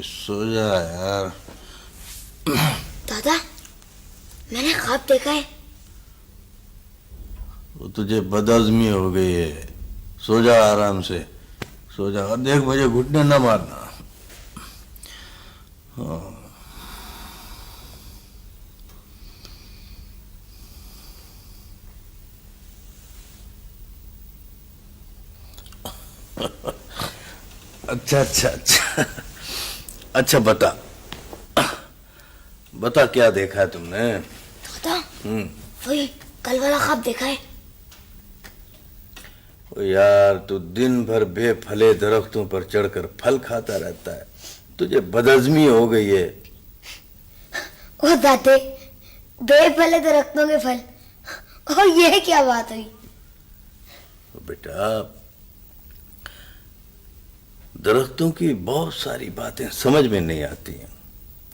सो जा यार। दादा, मैंने ख्वाब देखा है। वो तुझे बदहजमी हो गई है। सो जा आराम से, सो जा। और देख, मुझे घुटने न मारना। हाँ। अच्छा अच्छा अच्छा अच्छा, बता बता, क्या देखा है तुमने? दादा, वही कल वाला ख्वाब देखा है। ओ यार, तू दिन भर बेफले दरख्तों पर चढ़कर फल खाता रहता है। तुझे बदहजमी हो गई है। ओ दादे, बेफले दरख्तों के फल, और ये क्या बात हुई? बेटा, दरख्तों की बहुत सारी बातें समझ में नहीं आती हैं,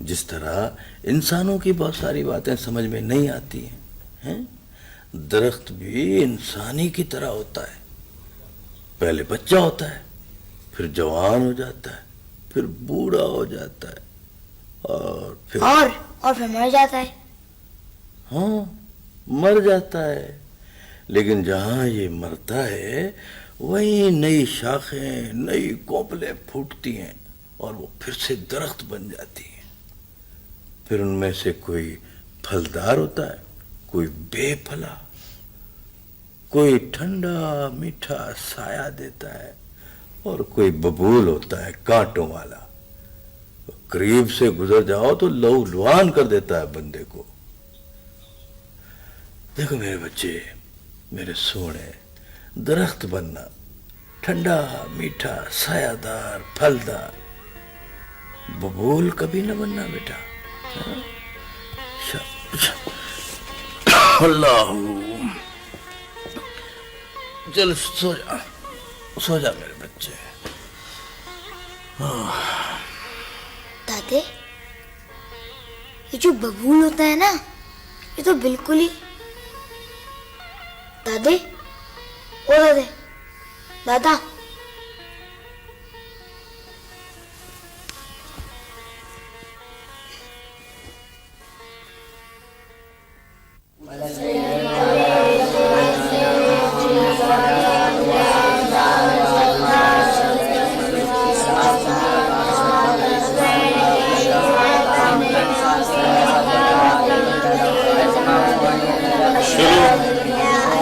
जिस तरह इंसानों की बहुत सारी बातें समझ में नहीं आती हैं। दरख्त भी इंसानी की तरह होता है। पहले बच्चा होता है, फिर जवान हो जाता है, फिर बूढ़ा हो जाता है, और फिर मर जाता है। हाँ, मर जाता है। लेकिन जहां ये मरता है, वहीं नई शाखें, नई कोपलें फूटती हैं और वो फिर से दरख्त बन जाती हैं। फिर उनमें से कोई फलदार होता है, कोई बेफला, कोई ठंडा मीठा साया देता है, और कोई बबूल होता है कांटों वाला। करीब से गुजर जाओ तो लहू लुहान कर देता है बंदे को। देखो मेरे बच्चे, मेरे सोने, दरख्त बनना, ठंडा मीठा सायादार फलदार, बबूल कभी न बनना बेटा। अल्लाह, चल सो जा मेरे बच्चे। दादे, ये जो बबूल होता है ना, ये तो बिल्कुल ही दादे, ओ दादे, दादा,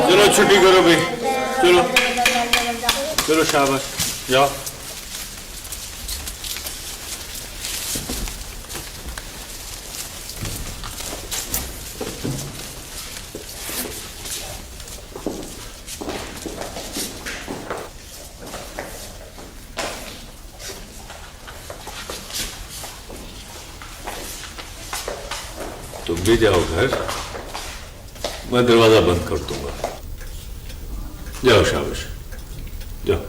चलो छुट्टी करो भाई, चलो चलो, शाबाश, जाओ। तुम भी जाओ घर, मैं दरवाजा बंद कर दूंगा। जाओ, शाबाश, जाओ।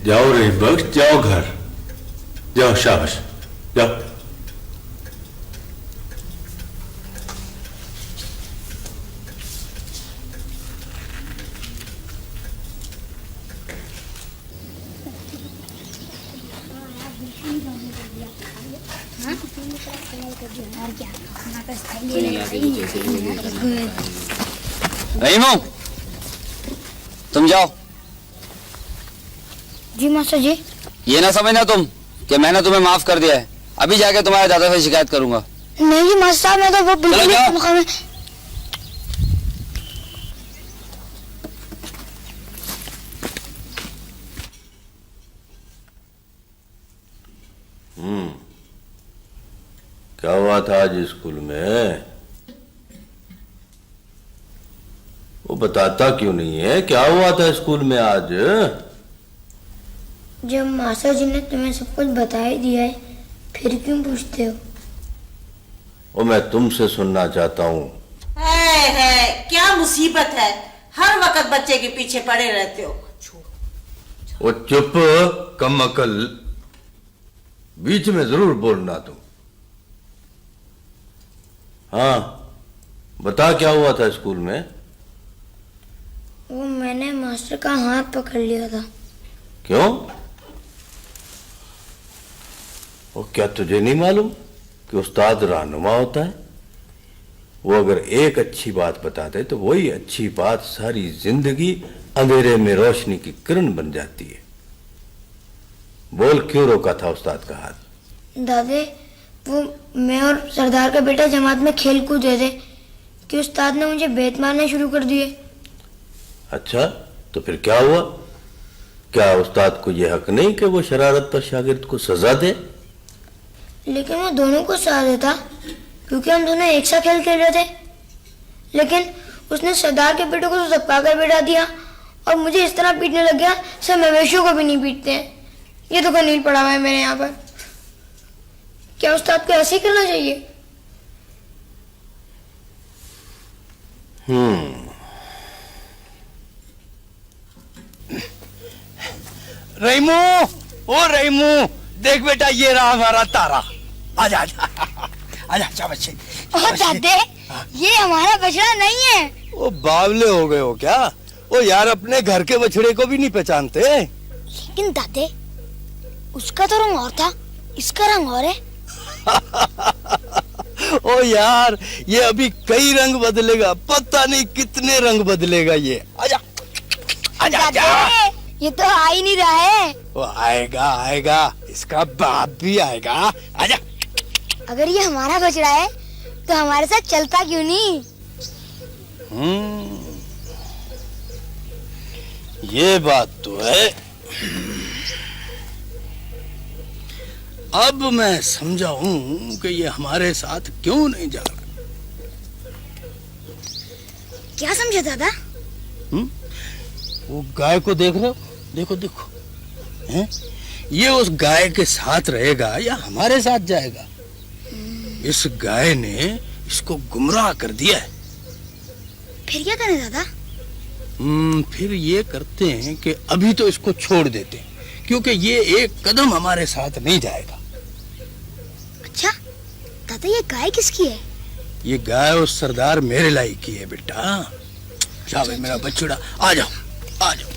जाओ रहीम बख्श, जाओ घर, जाओ, शाबाश, जाओ। रहीमो, तुम जाओ। जी मास्टर जी। ये ना समझना तुम कि मैंने तुम्हें माफ कर दिया है। अभी जाके तुम्हारे दादा से शिकायत करूंगा। नहीं जी मास्टर साहब, मैं तो वो बिल्कुल ही क्या हुआ था आज स्कूल में? वो बताता क्यों नहीं है? क्या हुआ था स्कूल में आज? जब मास्टर जी ने तुम्हें सब कुछ बता ही दिया है, फिर क्यों पूछते हो? वो मैं तुमसे सुनना चाहता हूँ। है क्या मुसीबत है, हर वक्त बच्चे के पीछे पड़े रहते हो। वो चुप, कम अकल। बीच में जरूर बोलना तुम। हाँ, बता क्या हुआ था स्कूल में? वो मैंने मास्टर का हाथ पकड़ लिया था। क्यों? और क्या तुझे नहीं मालूम कि उस्ताद रहनुमा होता है? वो अगर एक अच्छी बात बताते तो वही अच्छी बात सारी जिंदगी अंधेरे में रोशनी की किरण बन जाती है। बोल, क्यों रोका था उस्ताद का हाथ? दादे, वो मैं और सरदार का बेटा जमात में खेल कूद रहे थे कि उस्ताद ने मुझे बेत मारने शुरू कर दिए। अच्छा, तो फिर क्या हुआ? क्या उस्ताद को यह हक नहीं कि वो शरारत पर शागिर्द को सजा दे? लेकिन वो दोनों को सजा देता क्योंकि हम दोनों एक सा खेल खेल रहे थे। लेकिन उसने सरदार के बेटे को तो धक्का कर बैठा दिया और मुझे इस तरह पीटने लग गया सब मवेशियों को भी नहीं पीटते हैं। ये तो कनील पड़ा हुआ है मेरे यहाँ पर। क्या उस्ताद को ऐसे ही करना चाहिए? रहीमू, ओ रहीमू, देख बेटा ये रहा हमारा तारा। आजा आजा आजा, क्या बच्चे। ओ दादे, ये हमारा बछड़ा नहीं है। ओ बावले हो गए हो क्या? ओ यार, अपने घर के बछड़े को भी नहीं पहचानते? लेकिन दादे, उसका तो रंग और था, इसका रंग और है। ओ यार, ये अभी कई रंग बदलेगा, पता नहीं कितने रंग बदलेगा ये। आजा आजा आजा। दादे, ये तो आ ही नहीं रहा है। वो आएगा आएगा, इसका बाप भी आएगा। आजा। अगर ये हमारा बछड़ा है तो हमारे साथ चलता क्यों नहीं? ये बात तो है। अब मैं समझा हूं कि ये हमारे साथ क्यों नहीं जा रहा। क्या समझे दादा? वो गाय को देख रहे हो? देखो देखो, हैं? ये उस गाय के साथ रहेगा या हमारे साथ जाएगा? इस गाय ने इसको गुमराह कर दिया है। फिर क्या करें दादा? फिर ये करते हैं कि अभी तो इसको छोड़ देते हैं, क्योंकि ये एक कदम हमारे साथ नहीं जाएगा। अच्छा दादा, ये गाय किसकी है? ये गाय उस सरदार मेरे लायक की है बेटा। जा भाई मेरा बछड़ा, आ जाओ आ जाओ।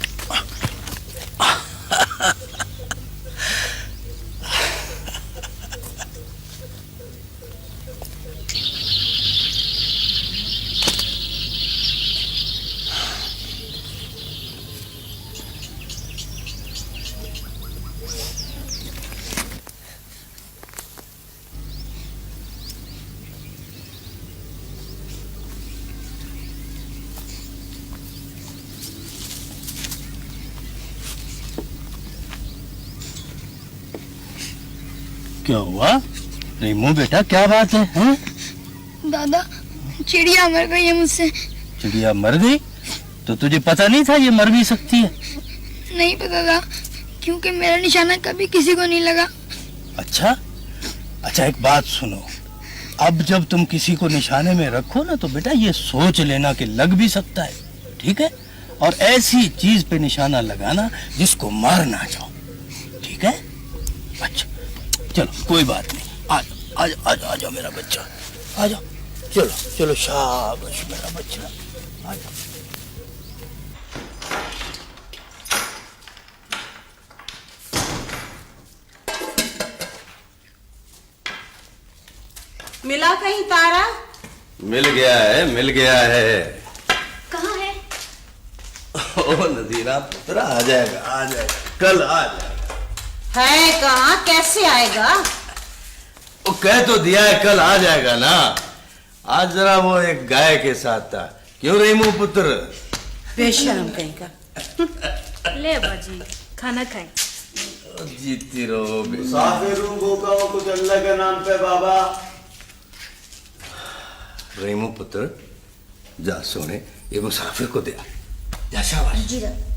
क्या हुआ रेमो बेटा, क्या बात है, हैं? दादा, चिड़िया मर गई है मुझसे। चिड़िया मर गई? तो तुझे पता नहीं था ये मर भी सकती है? नहीं पता था, क्योंकि मेरा निशाना कभी किसी को नहीं लगा। अच्छा अच्छा, एक बात सुनो, अब जब तुम किसी को निशाने में रखो ना, तो बेटा ये सोच लेना कि लग भी सकता है, ठीक है? और ऐसी चीज पे निशाना लगाना जिसको मार ना जाओ, ठीक है? अच्छा चलो कोई बात नहीं, आ जाओ आ जाओ आ जाओ मेरा बच्चा, आ जाओ। चलो चलो, शाबाश मेरा बच्चा, आ जाओ। मिला कहीं तारा? मिल गया है, मिल गया है। कहाँ है? ओ नजीरा पुत्र, आ जाएगा आ जाएगा, कल आ जाएगा। है कहाँ, कैसे आएगा? वो कह तो दिया है कल आ जाएगा ना। आज जरा वो एक गाय के साथ था, क्यों रेमू पुत्र? बेशर्म कहीं का। ले बाजी, खाना खाएं। जीती रहो बेटा। मुसाफिरों को कहो कुछ अल्लाह के नाम पे बाबा। रेमू पुत्र, जा सोने, ये मुसाफिर को दे, जा शाबाश। जी दादा।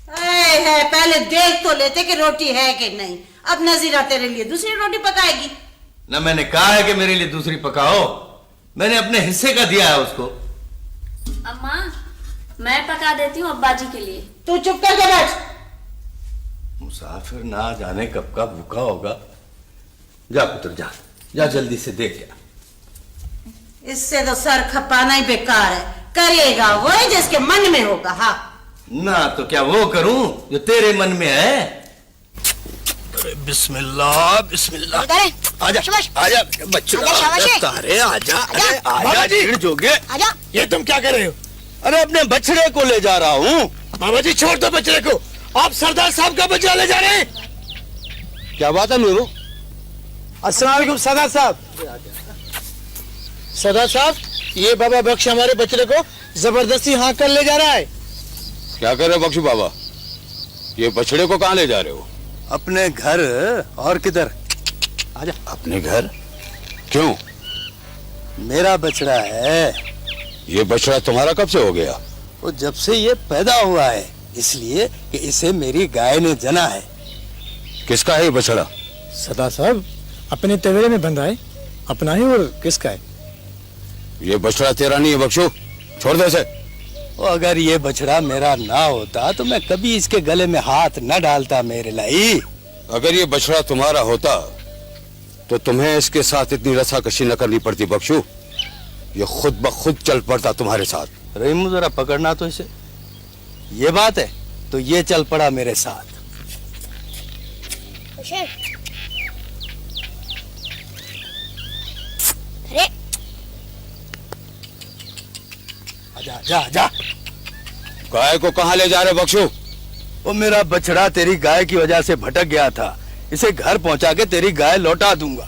है पहले देख तो लेते कि रोटी है कि नहीं। अब नजीरा तेरे लिए दूसरी रोटी पकाएगी। ना मैंने कहा है कि मेरे लिए दूसरी पकाओ, मैंने अपने हिस्से का दिया है उसको। अम्मा, मैं पका देती हूँ अब्बा जी के लिए। तू चुप करके बैठ। मुसाफिर ना जाने कब का भूखा होगा। जा पुत्र जा, जा जल्दी से देख जा। इससे तो सर खपाना ही बेकार है, करेगा वही जिसके मन में होगा। हाँ ना तो क्या वो करूं जो तेरे मन में है। अरे बिस्मिल्लाह बिस्मिल्लाह। अरे, आजा शाबाश। आजा बच्चों, आजा, शाबाश। तारे आजा। आजा। अरे आजा जी जोगे। आजा। ये तुम क्या कर रहे हो? अरे अपने बछड़े को ले जा रहा हूँ। बाबा जी छोड़ दो बछड़े को, आप सरदार साहब का बछड़ा ले जा रहे हैं। क्या बात है नूरू? अस्सलाम वालेकुम सरदार साहब। सरदार साहब, ये बाबा बख्श हमारे बछड़े को जबरदस्ती हाँक कर ले जा रहा है। क्या कर रहे हो बख्शू बाबा? ये बछड़े को कहाँ ले जा रहे हो? अपने घर। और किधर? आजा। अपने घर? क्यों? मेरा बछड़ा है। ये बछड़ा तुम्हारा कब से हो गया? वो जब से ये पैदा हुआ है, इसलिए कि इसे मेरी गाय ने जना है। किसका है ये बछड़ा? सरदार साहब, अपने तवेरे में बंधा है, अपना ही और किसका है? ये बछड़ा तेरा नहीं है बख्शू, छोड़ दे इसे। वो अगर ये बछड़ा मेरा ना होता तो मैं कभी इसके गले में हाथ न डालता मेरे लाई। अगर ये बछड़ा तुम्हारा होता तो तुम्हें इसके साथ इतनी रस्साकशी न करनी पड़ती बख्शू। ये खुद ब खुद चल पड़ता तुम्हारे साथ। रहीमू जरा पकड़ना तो इसे। ये बात है तो ये चल पड़ा मेरे साथ। अरे आजा जा जा। गाय को कहाँ ले जा रहे बख्शू? वो मेरा बछड़ा तेरी गाय की वजह से भटक गया था, इसे घर पहुंचा के तेरी गाय लौटा दूंगा।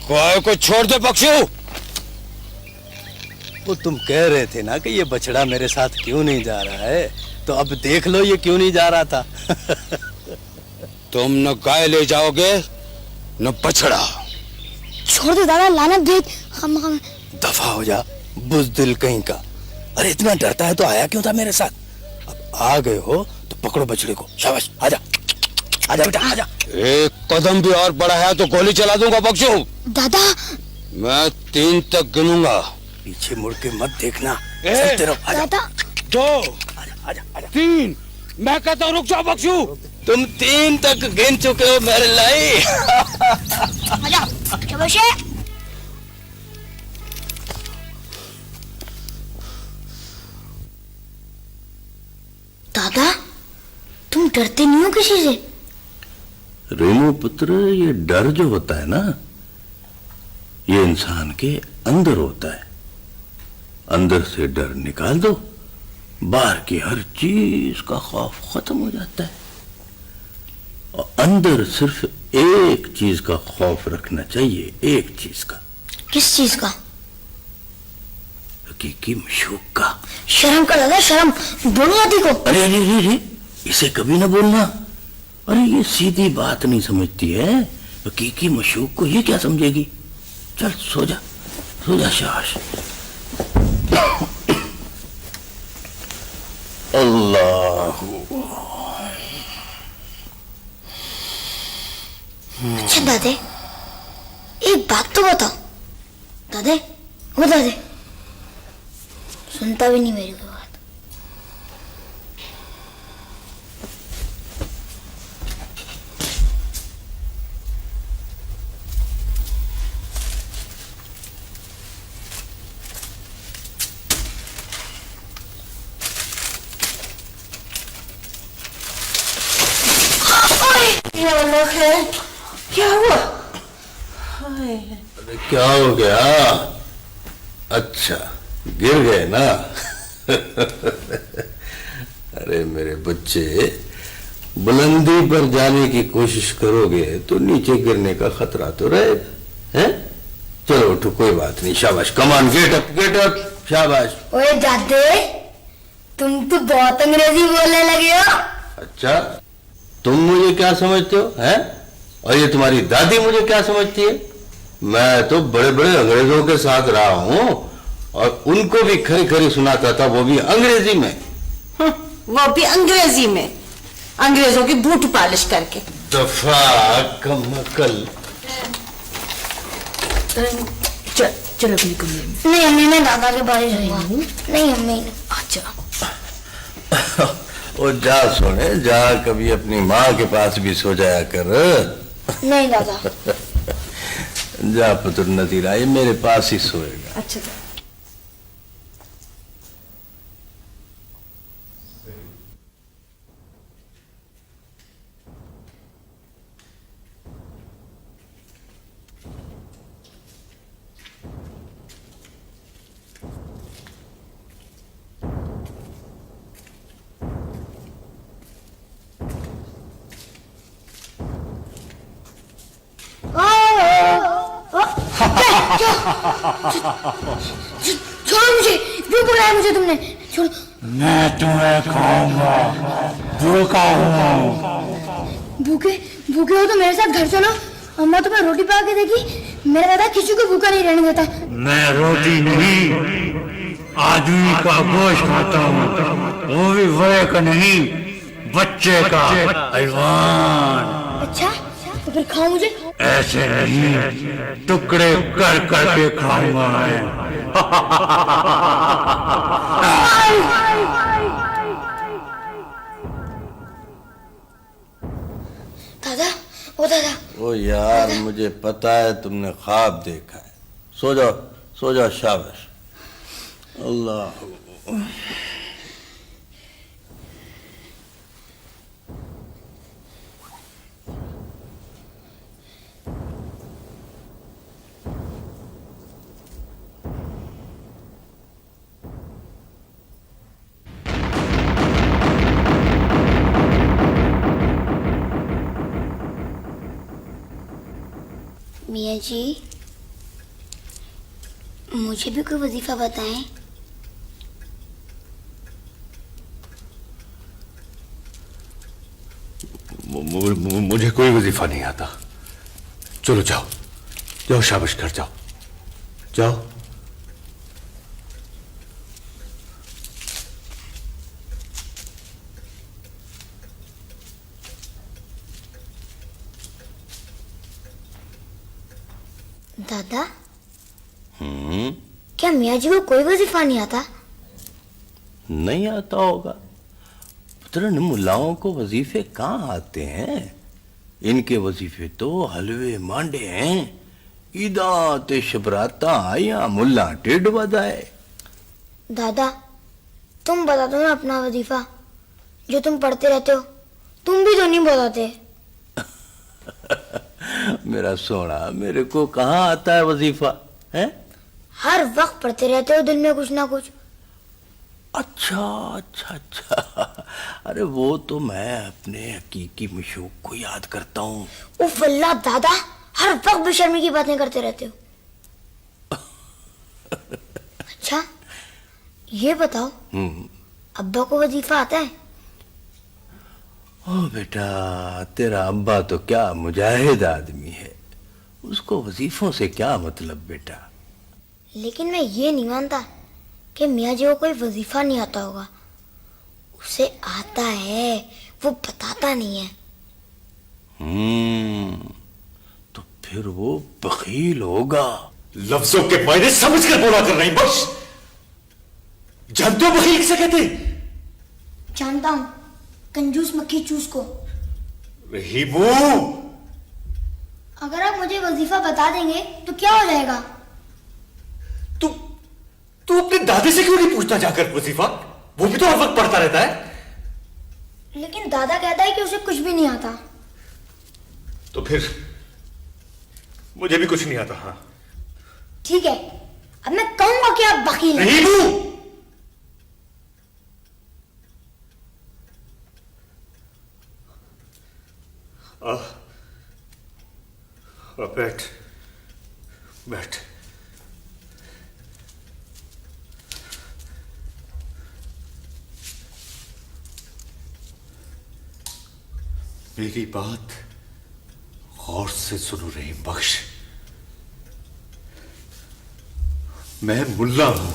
गाय को छोड़ दे बख्शू। वो तुम कह रहे थे ना कि ये बछड़ा मेरे साथ क्यों नहीं जा रहा है, तो अब देख लो ये क्यों नहीं जा रहा था। तुम न गाय ले जाओगे न बछड़ा। छोड़ दे दादा, लानत दे। हम दफा हो जा बुज़दिल कहीं का। अरे इतना डरता है तो आया क्यों था मेरे साथ? अब आ गए हो तो पकड़ो बछड़े को। शाबाश, आजा आजा बेटा आजा। एक कदम भी और बढ़ा है तो गोली चला दूंगा बख्शू। दादा, मैं 3 तक गिनूंगा। पीछे मुड़ के मत देखना, चलते रहो। आजा। दादा 2 आजा आजा आजा। 3 मैं कहता हूँ रुक जाओ बख्शू। तुम 3 तक गिन चुके हो मेरे लाई। आजा, शाबाश। दादा, तुम डरते नहीं हो किसी से? रेमो पुत्र, ये डर जो होता है ना, ये इंसान के अंदर होता है। अंदर से डर निकाल दो, बाहर की हर चीज का खौफ खत्म हो जाता है। और अंदर सिर्फ एक चीज का खौफ रखना चाहिए, एक चीज का। किस चीज का? हकीकी मशूक का। शर्म कर दादा, शर्म। बोलो दादी को। अरे अरे अरे अरे, इसे कभी ना बोलना। अरे ये सीधी बात नहीं समझती है, हकीकी मशूक को ये क्या समझेगी। चल सो जा, सो जा शाबाश। अल्लाह। अच्छा दादे, एक बात तो बताओ। दादे, वो दादे सुनता भी नहीं मेरी कोई बात। क्या हुआ? अरे क्या हो गया? अच्छा गिर गए ना। अरे मेरे बच्चे, बुलंदी पर जाने की कोशिश करोगे तो नीचे गिरने का खतरा तो रहेगा। हैं? चलो उठो, कोई बात नहीं। शाबाश, कमान, गेट अप, शाबाश। ओए दादे, तुम तो बहुत अंग्रेजी बोलने लगे हो। अच्छा, तुम मुझे क्या समझते हो? हैं? और ये तुम्हारी दादी मुझे क्या समझती है? मैं तो बड़े बड़े अंग्रेजों के साथ रहा हूं और उनको भी खरी खरी सुनाता था, वो भी अंग्रेजी में। वो भी अंग्रेजी में, अंग्रेजों की बूट पालिश करके। दफा कमकल। चलो अपने कमरे में। नहीं अम्मी, मैं दादा के पास ही रहूंगा। नहीं अम्मी। अच्छा ओ जा सोने जा, कभी अपनी माँ के पास भी सो जाया कर। नहीं दादा। जा पुत्र नजीरा, ये मेरे पास ही सोएगा। अच्छा दादा। छोड़ो मुझे, क्यों बुलाया मुझे तुमने? छोड़ो। मैं तुम्हें खाऊंगा, भूखा हूँ। भूखे भूखे हो तो मेरे साथ घर चलो। अम्मा तुम्हें रोटी पका के देगी। मेरा दादा किसी को भूखा नहीं रहने देता। मैं रोटी नहीं, आदमी का गोश्त खाता हूँ, वो भी बड़े का नहीं, बच्चे का, हैवान। अच्छा तो फिर खाओ मुझे। ऐसे नहीं, टुकड़े कर करके खाऊंगा मैं। दादा, ओ दादा। ओ यार, मुझे पता है तुमने ख्वाब देखा है। सो जाओ, सो जाओ, शाबाश। अल्लाह। मियाँ जी, मुझे भी कोई वजीफा बताएं। मुझे कोई वजीफा नहीं आता। चलो जाओ जाओ, शाबाश कर जाओ जाओ। दादा, क्या मियाँ जी को कोई वजीफा नहीं आता? नहीं आता होगा पुत्र, मुल्लाओं को वजीफे कहाँ आते हैं? इनके वजीफे तो हलवे मांडे हैं। ईदाते शबराता या मुल्ला टेढ़ बजाए। दादा, तुम बता दो ना अपना वजीफा, जो तुम पढ़ते रहते हो। तुम भी तो नहीं बताते। मेरा सोना, मेरे को कहाँ आता है वजीफा है? हर वक्त पढ़ते रहते हो दिल में कुछ ना कुछ। अच्छा अच्छा अच्छा, अरे वो तो मैं अपने हकीकी मशूक को याद करता हूँ। उफ अल्लाह दादा, हर वक्त बेशर्मी की बातें करते रहते हो। अच्छा ये बताओ, अब्बा को वजीफा आता है? ओ बेटा, तेरा अब्बा तो क्या मुजाहिद आदमी है, उसको वजीफों से क्या मतलब बेटा। लेकिन मैं ये नहीं मानता कि मियाँ जी को कोई वजीफा नहीं आता होगा। उसे आता है, वो बताता नहीं है। तो फिर वो बखील होगा। लफ्जों के मायने समझ कर बोला कर रही बस। जानते हो बखील किसे कहते? जानता हूँ, कंजूस मक्खी चूस को। रहीमू, अगर आप मुझे वजीफा बता देंगे तो क्या हो जाएगा? तू अपने दादी से क्यों नहीं पूछता जाकर वजीफा? वो भी तो हर वक्त पढ़ता रहता है। लेकिन दादा कहता है कि उसे कुछ भी नहीं आता। तो फिर मुझे भी कुछ नहीं आता। हाँ ठीक है, अब मैं कहूंगा कि आप वकील हैं। रहीमू, बैठ बैठ। मेरी बात गौर से सुनो रहीम बख्श। मैं मुल्ला हूं,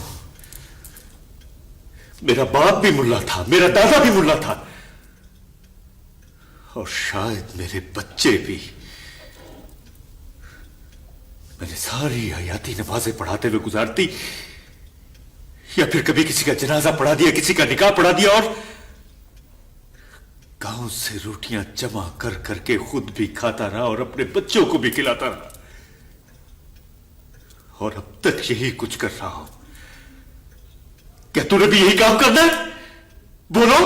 मेरा बाप भी मुल्ला था, मेरा दादा भी मुल्ला था, और शायद मेरे बच्चे भी। मैंने सारी हयाती नमाजें पढ़ाते हुए गुजारती, या फिर कभी किसी का जनाजा पढ़ा दिया, किसी का निकाह पढ़ा दिया, से रोटियां जमा कर करके खुद भी खाता रहा और अपने बच्चों को भी खिलाता रहा, और अब तक यही कुछ कर रहा हूं। क्या तूने भी यही काम करना है? बोलो।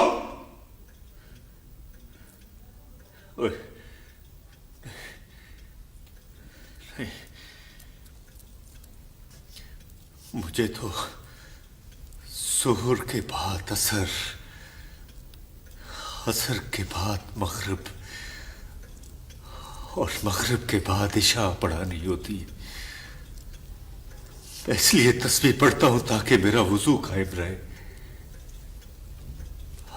ओए, नहीं, मुझे तो जोहर के बाद असर, असर के बाद मगरिब और मगरिब के बाद इशा पढ़ानी होती है। इसलिए तस्बीह पढ़ता हूं ताकि मेरा वुजू कायम रहे।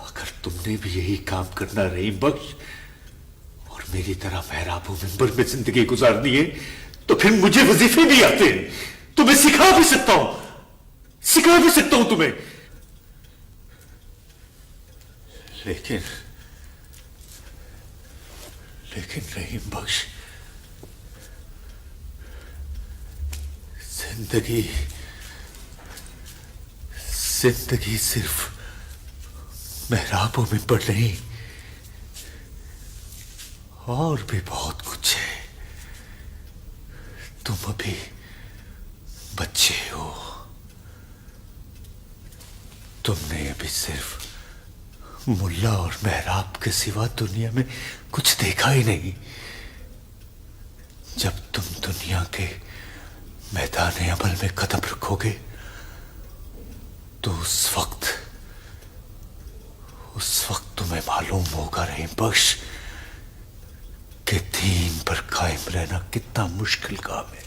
अगर तुमने भी यही काम करना रहीम बख्श और मेरी तरह महराब मिंबर में जिंदगी गुजारनी है तो फिर मुझे वजीफे भी आते हैं, तुम्हें सिखा भी सकता हूं, सिखा भी सकता हूं तुम्हें। लेकिन रहीम बख्श, जिंदगी सिर्फ महराबों में पड़ नहीं, और भी बहुत कुछ है। तुम अभी बच्चे हो, तुमने अभी सिर्फ मुल्ला और महराब के सिवा दुनिया में कुछ देखा ही नहीं। जब तुम दुनिया के मैदान अमल में कदम रखोगे तो उस वक्त तुम्हें मालूम होगा रहीम बख्श कि दीन पर कायम रहना कितना मुश्किल काम है।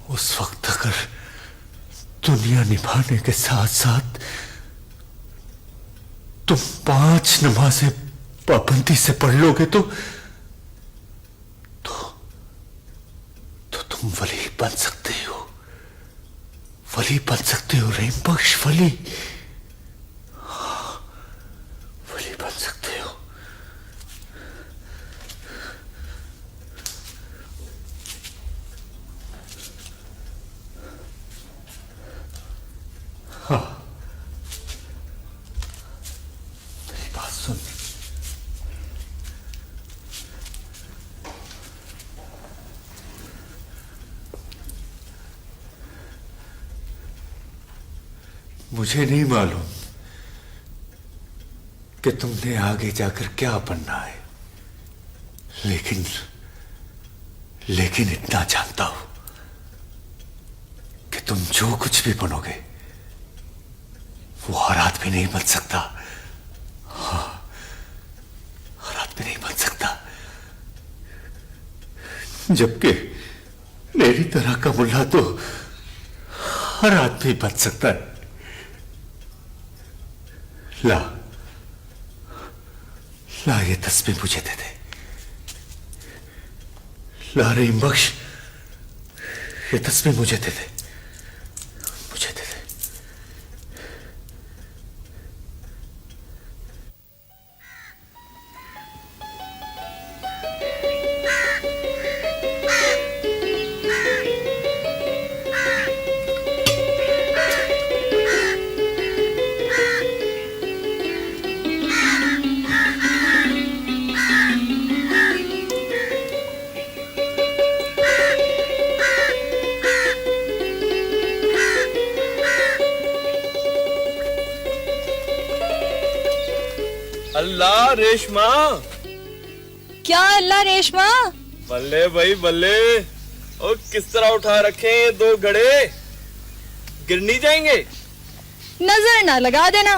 उस वक्त अगर दुनिया निभाने के साथ साथ तुम 5 नमाजें पाबंदी से पढ़ लोगे तो तुम वली बन सकते हो, वली बन सकते हो रहीम बख्श, वली बन सकते हो। हाँ, मेरी बात सुन। मुझे नहीं मालूम कि तुमने आगे जाकर क्या बनना है, लेकिन इतना जानता हूं कि तुम जो कुछ भी बनोगे वो हरात भी नहीं बन सकता। हाँ, हरात भी नहीं बन सकता। जबकि मेरी तरह का मुल्ला तो हरात भी बन सकता है। ला ये तस्बीह मुझे दे दे। ला रहीम बख्श, ये तस्बीह मुझे दे दे, मुझे दे दे। अल्लाह रेशमा। क्या अल्लाह रेशमा? बल्ले भाई बल्ले, और किस तरह उठा रखे हैं ये 2 घड़े, गिर नहीं जाएंगे? नजर ना लगा देना।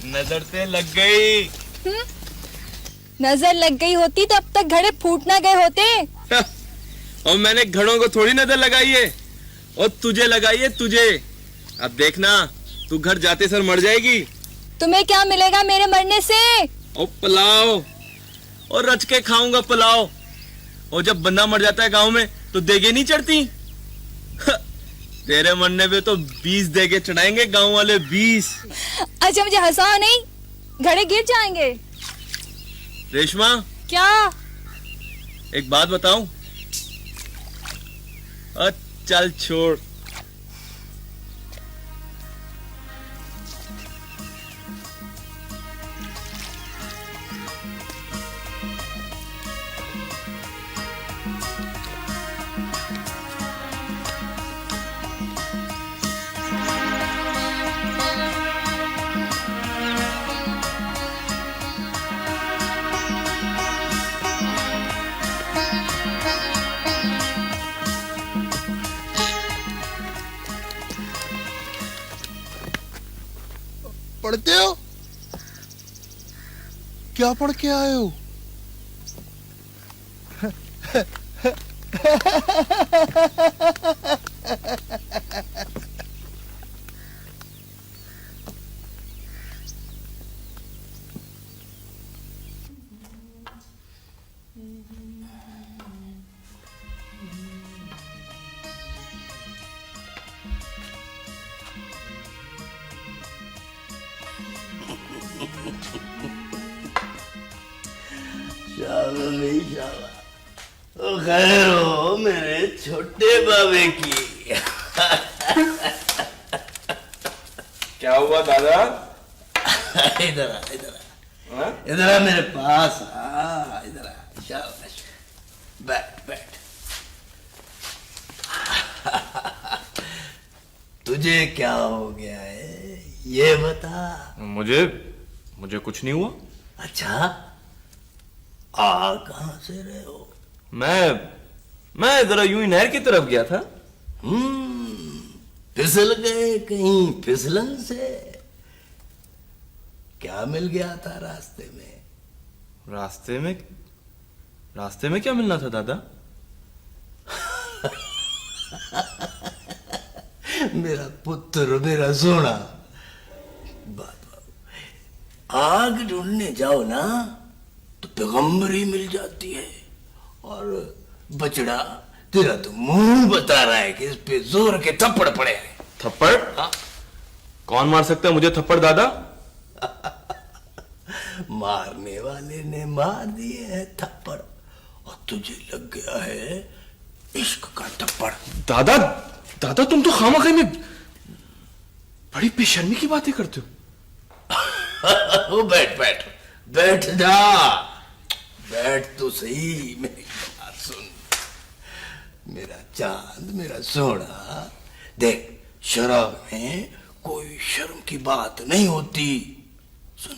नजर से लग गई। नजर लग गई होती तो अब तक घड़े फूट ना गए होते। और मैंने घड़ों को थोड़ी नजर लगाई है, और तुझे लगाई है, तुझे। अब देखना तू घर जाते सर मर जाएगी। तुम्हें क्या मिलेगा मेरे मरने से? ओ पुलाव, और रच के खाऊंगा पुलाव। और जब बंदा मर जाता है गांव में तो देगे नहीं चढ़ती। तेरे मरने पे तो 20 देगे चढ़ाएंगे गांव वाले, 20। अच्छा मुझे हंसाओ नहीं, घड़े गिर जाएंगे। रेशमा। क्या? एक बात बताऊं? चल छोड़, पढ़ते हो? क्या पढ़ के आए हो? शाबाश भाई शाबाश। ओ खैर हो मेरे छोटे बाबे की। क्या हुआ दादा? इधर आ इधर आ इधर आ मेरे पास आ, इधर आ। शाबाश, बैठ बैठ। तुझे क्या हो गया है ये बता। मुझे कुछ नहीं हुआ। अच्छा, आ कहां से रहे हो? मैं जरा यूं ही नहर की तरफ गया था। फिसल गए कहीं फिसलन से? क्या मिल गया था रास्ते में? रास्ते में क्या मिलना था दादा? मेरा पुत्र, मेरा सोना। आग ढूंढने जाओ ना तो पैगंबरी मिल जाती है। और बचड़ा तेरा तो मुंह बता रहा है कि इस पे जोर के थप्पड़ पड़े हैं। थप्पड़? कौन मार सकता है मुझे थप्पड़ दादा? मारने वाले ने मार दिए हैं थप्पड़ और तुझे लग गया है इश्क का थप्पड़। दादा तुम तो खामखा में बड़ी बेशर्मी की बातें करते हो। बैठ बैठ बैठ जा, बैठ तो सही। मेरी बात सुन मेरा चांद, मेरा सोना। देख, शराब में कोई शर्म की बात नहीं होती। सुन,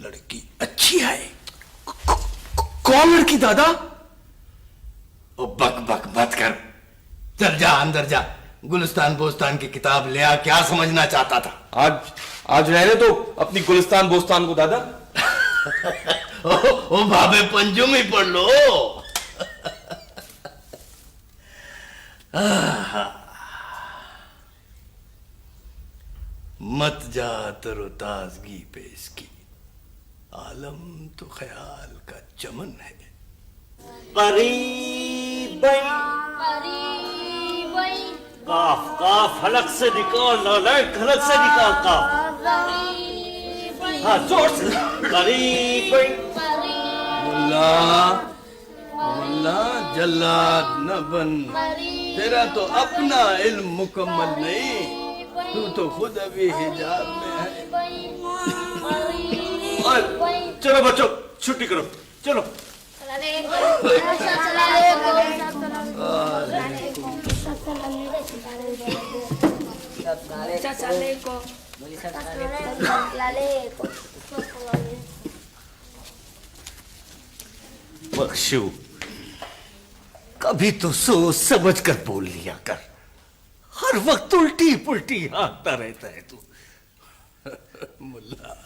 लड़की अच्छी है। कौन लड़की दादा? ओ बक बक मत कर, चल जा अंदर जा। गुलिस्तान बोस्तान की किताब ले आ। क्या समझना चाहता था? आज रहने तो अपनी गुलिस्तान बोस्तान को दादा। ओ भाभे पंजुम ही पढ़ लो। मत जा तरोताजगी पे इसकी, आलम तो ख्याल का चमन है। काफ काफ हलक से निकाल, नालायक हलक से निकाल काफ। हाँ जोर से। मुल्ला जल्लाद न बन, तेरा तो अपना इल्म मुकम्मल नहीं, तू तो खुद अभी हिजाब में है। चलो बच्चों छुट्टी करो, चलो। बख्शू, कभी तो सोच समझ कर बोल लिया कर। हर वक्त उल्टी पुल्टी हाँकता रहता है तू। मुल्ला,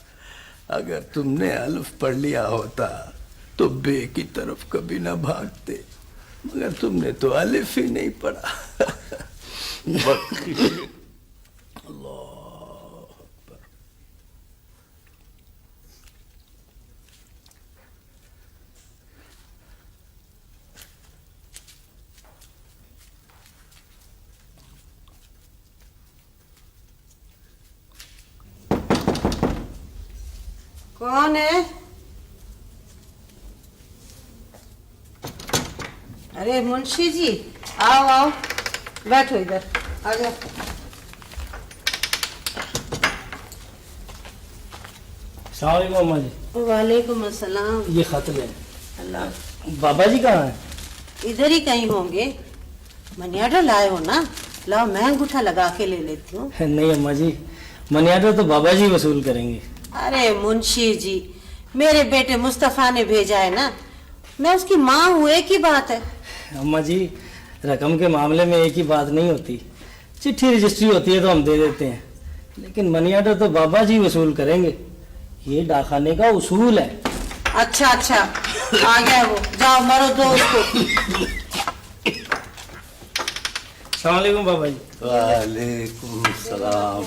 अगर तुमने अल्फ पढ़ लिया होता तो बे की तरफ कभी ना भागते, मगर तुमने तो अलिफ ही नहीं पढ़ा। कौन है? अरे मुंशी जी, आओ आओ, बैठो इधर, आ जाओ। अस्सलाम वालेकुम अम्मा जी। वालेकुम अस्सलाम। ये खत ले। अल्लाह, बाबा जी कहाँ हैं? इधर ही कहीं होंगे। मनियाडा लाए हो ना? लाओ, मैं अंगूठा लगा के ले लेती हूँ। नहीं अम्मा जी, मनियाडा तो बाबा जी वसूल करेंगे। अरे मुंशी जी, मेरे बेटे मुस्तफा ने भेजा है ना, मैं उसकी माँ हूँ, एक ही बात है। अम्मा जी, रकम के मामले में एक ही बात नहीं होती, चिट्ठी रजिस्ट्री होती है तो हम दे देते हैं। लेकिन मनी ऑर्डर तो बाबा जी वसूल करेंगे, ये डाकखाने का उसूल है। अच्छा अच्छा, आ गया वो, जाओ मारो दो उसको। अस्सलाम वालेकुम बाबा जी। वालेकुम सलाम।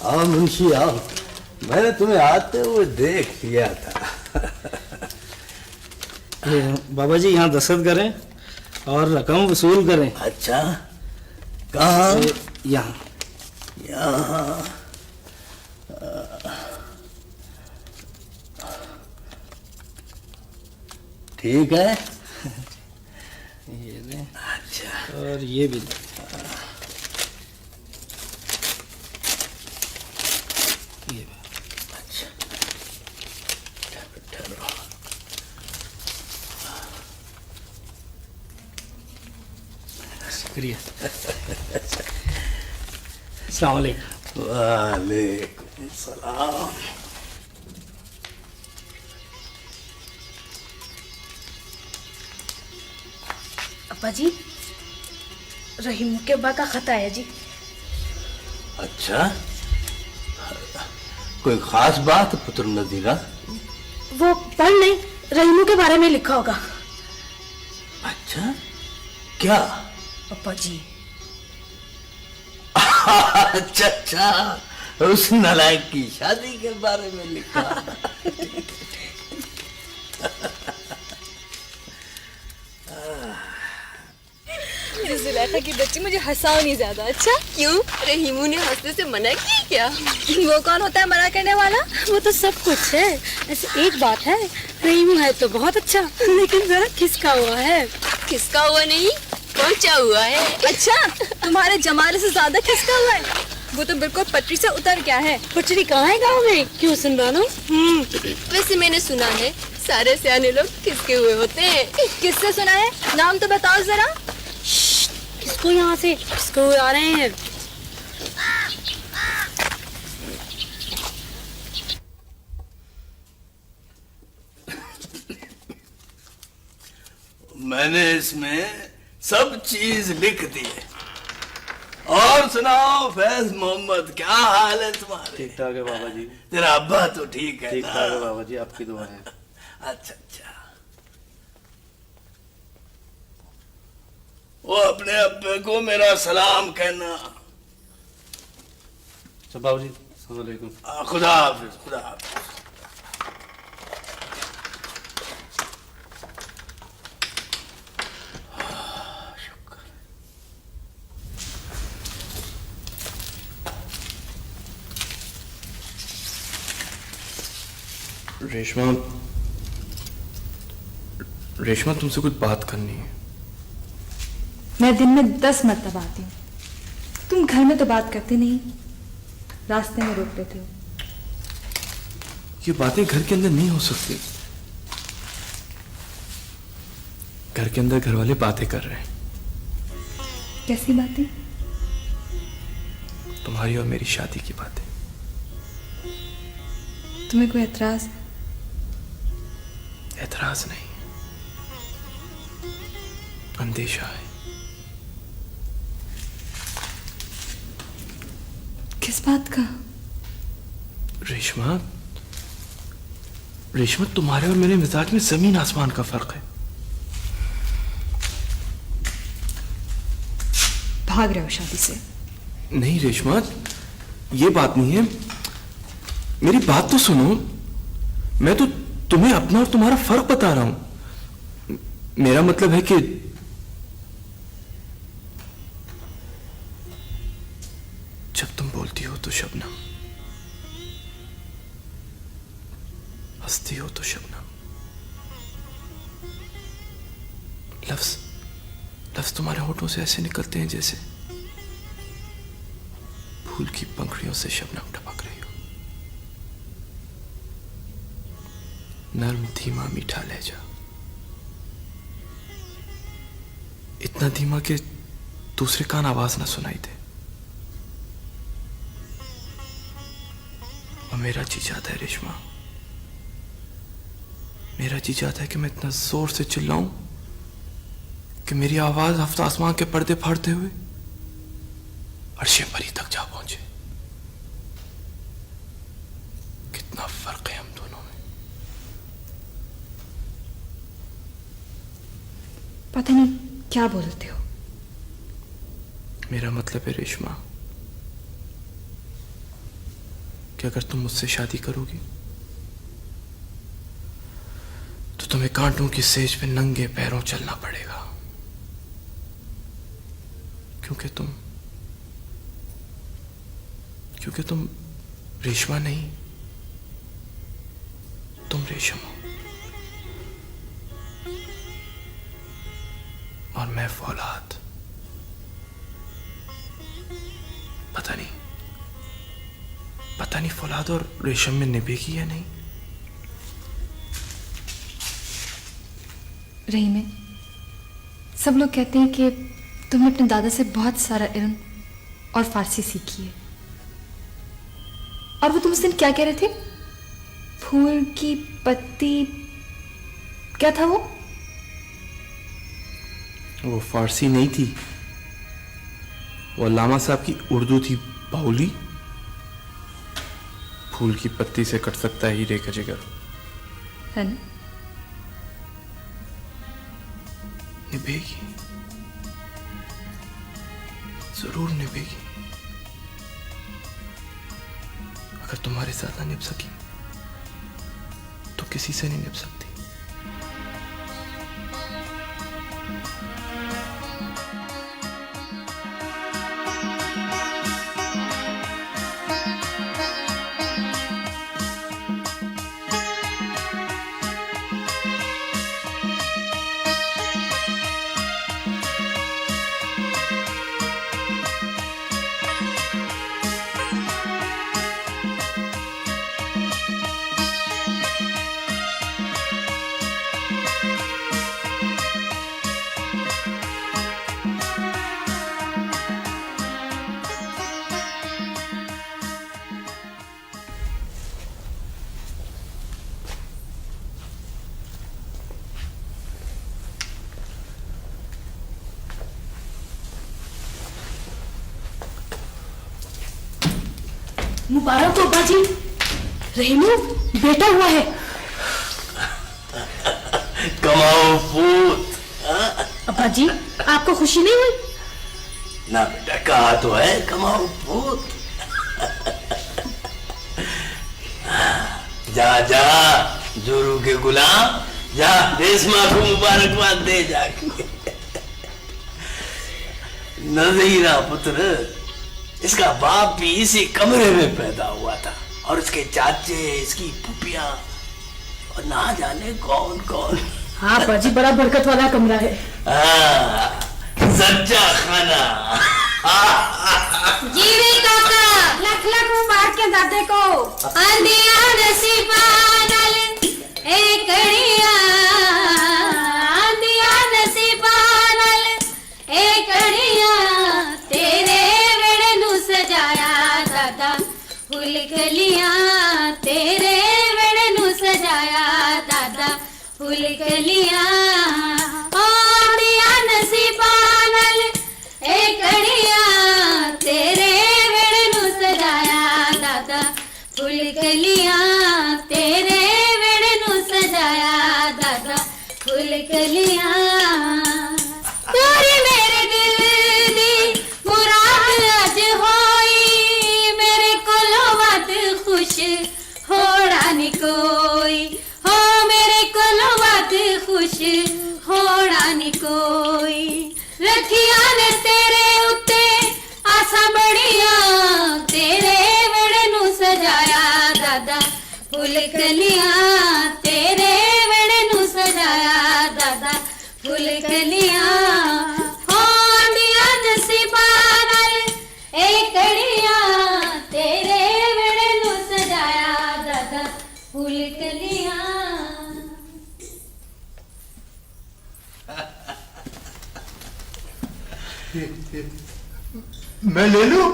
आओ मुंशी आओ, मैंने तुम्हें आते हुए देख लिया था। बाबा जी यहाँ दस्तखत करें और रकम वसूल करें। अच्छा, कहाँ? यहाँ। यहाँ ठीक है। ये ले। अच्छा, और ये भी। ये अच्छा, ठहरो। शुक्रिया। अस्सलाम वालेकुम। वालेकुम सलाम। अब्बा जी, रहीम के अब्बा का खत आया जी। अच्छा, कोई खास बात पुत्र नजीरा? वो पढ़ नहीं, रहीमू के बारे में लिखा होगा। अच्छा, क्या? अब्बा जी। अच्छा अच्छा, उस नालायक की शादी के बारे में लिखा। जुलेखा की बच्ची मुझे हंसाओ नहीं ज्यादा। अच्छा क्यों? रहीमू ने हंसने से मना किया क्या? वो कौन होता है मना करने वाला? वो तो सब कुछ है। ऐसे एक बात है, रहीमू है तो बहुत अच्छा, लेकिन जरा खिसका हुआ है। खिसका हुआ नहीं, पहुंचा हुआ है। अच्छा, तुम्हारे जमाने से ज्यादा खिसका हुआ है। वो तो बिल्कुल पटरी से उतर गया है। पटरी कहाँ है गाँव में? क्यों सुनवानो? वैसे मैंने सुना है सारे सियाने लोग खिसके हुए होते हैं। किससे सुना है? नाम तो बताओ जरा। किसको यहाँ से किसको आ रहे हैं? मैंने इसमें सब चीज लिख दी है। और सुनाओ फैज मोहम्मद, क्या हाल है तुम्हारे? ठीक ठाक है बाबा जी। तेरा अब्बा तो ठीक है? ठीक ठाक है बाबा जी, आपकी दुआ है। अच्छा अच्छा, वो अपने अब्बे को मेरा सलाम कहना। अच्छा बाबू जी, अस्सलाम वालेकुम। खुदा हाफिज, खुदा हाफिज। रेशमा तुमसे कुछ बात करनी है। मैं दिन में 10 मरतबा आती हूँ, तुम घर में तो बात करते नहीं, रास्ते में रोक लेते हो। ये बातें घर के अंदर नहीं हो सकती। घर के अंदर घर वाले बातें कर रहे हैं। कैसी बातें? तुम्हारी और मेरी शादी की बातें। तुम्हें कोई एतराज है? एतराज नहीं, अंदेशा है। किस बात का? रेशमा, रेशमा तुम्हारे और मेरे मिजाज में जमीन आसमान का फर्क है। भाग रहे हो शादी से? नहीं रेशमा, ये बात नहीं है। मेरी बात तो सुनो। मैं तो तुम्हें अपना और तुम्हारा फर्क बता रहा हूं। मेरा मतलब है कि जब तुम बोलती हो तो शबनम, हंसती हो तो शबनम, लफ्ज तुम्हारे होठों से ऐसे निकलते हैं जैसे फूल की पंखुड़ियों से शबनम टपक रही हो। नर्म धीमा मीठा लहजा, इतना धीमा कि दूसरे कान आवाज ना सुनाई दे। और मेरा जी चाहता है रेशमा, मेरा जी चाहता है कि मैं इतना जोर से चिल्लाऊं कि मेरी आवाज हफ्ता आसमान के पर्दे फाड़ते हुए अर्शे परी तक जा पहुंचे। पता नहीं क्या बोलते हो। मेरा मतलब है रेशमा कि अगर तुम मुझसे शादी करोगी तो तुम्हें कांटों की सेज पे नंगे पैरों चलना पड़ेगा, क्योंकि तुम रेशमा नहीं, तुम रेशम हो और मैं फौलाद। पता नहीं फौलाद और रेशम में निभेगी या नहीं। रहीम, सब लोग कहते हैं कि तुमने अपने दादा से बहुत सारा इल्म और फारसी सीखी है। और वो तुम उस दिन क्या कह रहे थे? फूल की पत्ती, क्या था वो? वो फारसी नहीं थी, वो अल्लामा साहब की उर्दू थी, बाउली। फूल की पत्ती से कट सकता है हीरे का जिगर, है ना? निभेगी, जरूर निभेगी। अगर तुम्हारे साथ ना निभ सकी तो किसी से नहीं निभ सकती। मुबारक हो बाजी, रहीमू बेटा हुआ है। कमाओ पूत। अब्बा जी, आपको खुशी नहीं हुई? ना बेटा, कहा तो है कमाओ पूत। जा जा जोरू के गुलाम, जा रेशमा को मुबारकबाद दे जाके। नज़ीरा पुत्र, इसका बाप भी इसी कमरे में पैदा हुआ था और इसके चाचे, इसकी पुपिया और ना जाने कौन कौन। हाँ बाजी, बड़ा बरकत वाला कमरा है। सच्चा खाना। जीवी काका, लख लख मुबारक के दादे को। अंधिया नसीबा डाल एकड़िया, अंधिया नसीबा डाल एकड़िया, तेरे वेड़े नु सजाया दादा फूल कलियां, तेरे वेड़े नु सजाया दादा फूल कलियां। अंधिया नसीबा डाल एकड़िया, तेरे वेड़े नु सजाया दादा फूल कलियां, तेरे वेड़े नु सजाया दादा फूल कलियां। तोरी मेरे दिल दी मुराद अज होई, मेरे कोलो वध खुश होड़ा नी कोई, हो मेरे कोलो वध खुश होड़ा नी कोई। रखिया ने तेरे उत्ते आसा बड़िया, तेरे वेड़े नु सजाया दादा फूल कलियां, तेरे वेड़े नु सजाया दादा फूल कलियां। होंदिया नसीबा नाल एकड़िया, तेरे वेड़े नु सजाया दादा फूल कलियां। मैं ले लूं?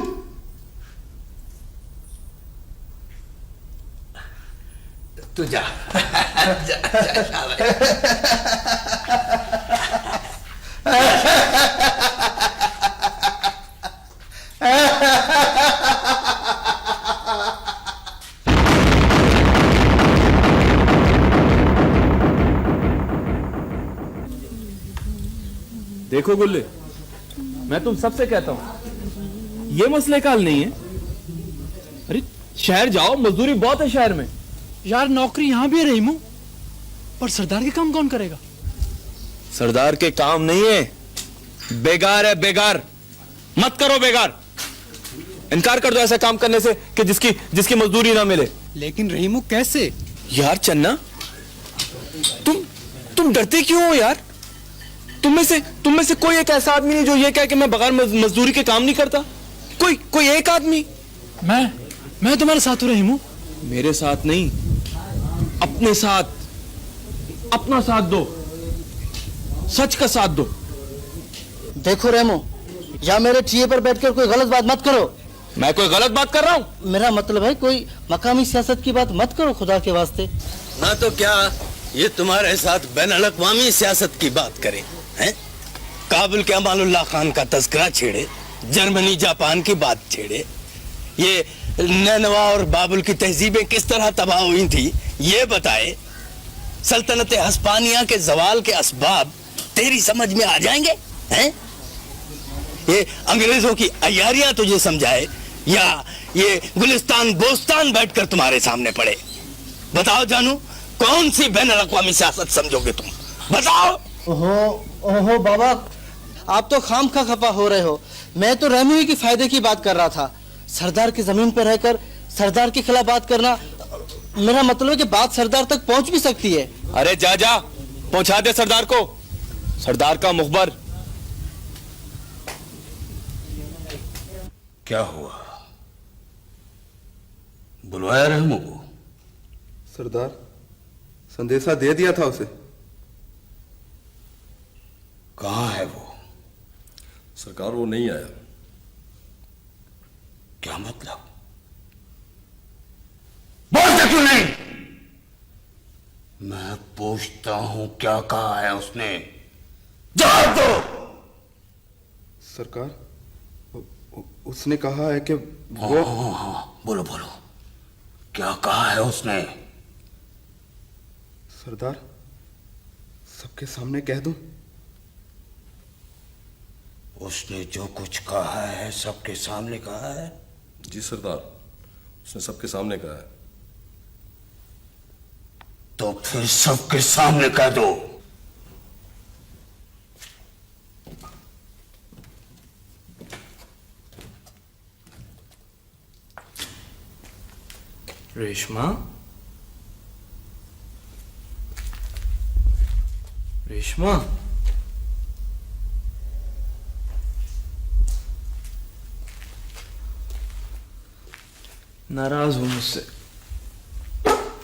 तू जा। जा, जा, देखो गुल्ले, मैं तुम सबसे कहता हूं, ये मसले का हल नहीं है। अरे शहर जाओ, मजदूरी बहुत है शहर में। यार नौकरी यहाँ भी है रहीमू, पर सरदार के काम कौन करेगा? सरदार के काम नहीं है, बेगार है, बेगार। मत करो बेगार, इनकार कर दो ऐसा काम करने से कि जिसकी मजदूरी ना मिले। लेकिन रहीमू कैसे? यार चन्ना, तुम डरते क्यों हो यार? तुम में से कोई एक ऐसा आदमी नहीं जो ये कहे कि मैं बगैर मजदूरी के काम नहीं करता? कोई एक आदमी? मैं तुम्हारे साथ हूं रहीमू। मेरे साथ नहीं, अपने साथ, अपना साथ दो, सच का साथ दो। देखो रेमो, या मेरे ठिये पर बैठकर कोई गलत बात मत करो। मैं कोई गलत बात कर रहा हूं? मेरा मतलब है कोई मकामी सियासत की बात मत करो खुदा के वास्ते। ना तो क्या ये तुम्हारे साथ बैनुल अक़वामी सियासत की बात करें, हैं? काबुल के अमानुल्लाह खान का तज़किरा छेड़े, जर्मनी जापान की बात छेड़े, ये नैनवा और बाबुल की तहजीबें किस तरह तबाह हुई थी ये बताए, सल्तनत हस्पानिया के जवाल के असबाब तेरी समझ में आ जाएंगे, हैं? ये अंग्रेजों की अयारियां तुझे समझाए, या ये गुलिस्तान बोस्तान बैठकर तुम्हारे सामने पड़े? बताओ जानू, कौन सी बैनुल अक़वामी सियासत समझोगे तुम? बताओ। ओहो बाबा, आप तो खाम खा खपा हो रहे हो। मैं तो रेमू ही के फायदे की बात कर रहा था। सरदार की जमीन पर रहकर सरदार के खिलाफ बात करना, मेरा मतलब है कि बात सरदार तक पहुंच भी सकती है। अरे जा पहुंचा दे सरदार को, सरदार का मुखबर। क्या हुआ? बुलवाया रहमू को? सरदार, संदेशा दे दिया था उसे। कहाँ है वो? सरकार वो नहीं आया। क्या मतलब? बोलते क्यों नहीं? मैं पूछता हूं क्या कहा है उसने, जवाब दो। सरकार, उसने कहा है कि वो हाँ, बोलो क्या कहा है उसने? सरदार, सबके सामने कह दूं? उसने जो कुछ कहा है सबके सामने कहा है? जी सरदार, उसने सबके सामने कहा है। तो फिर सबके सामने कह दो। रेशमा, रेशमा, नाराज हूं मुझसे।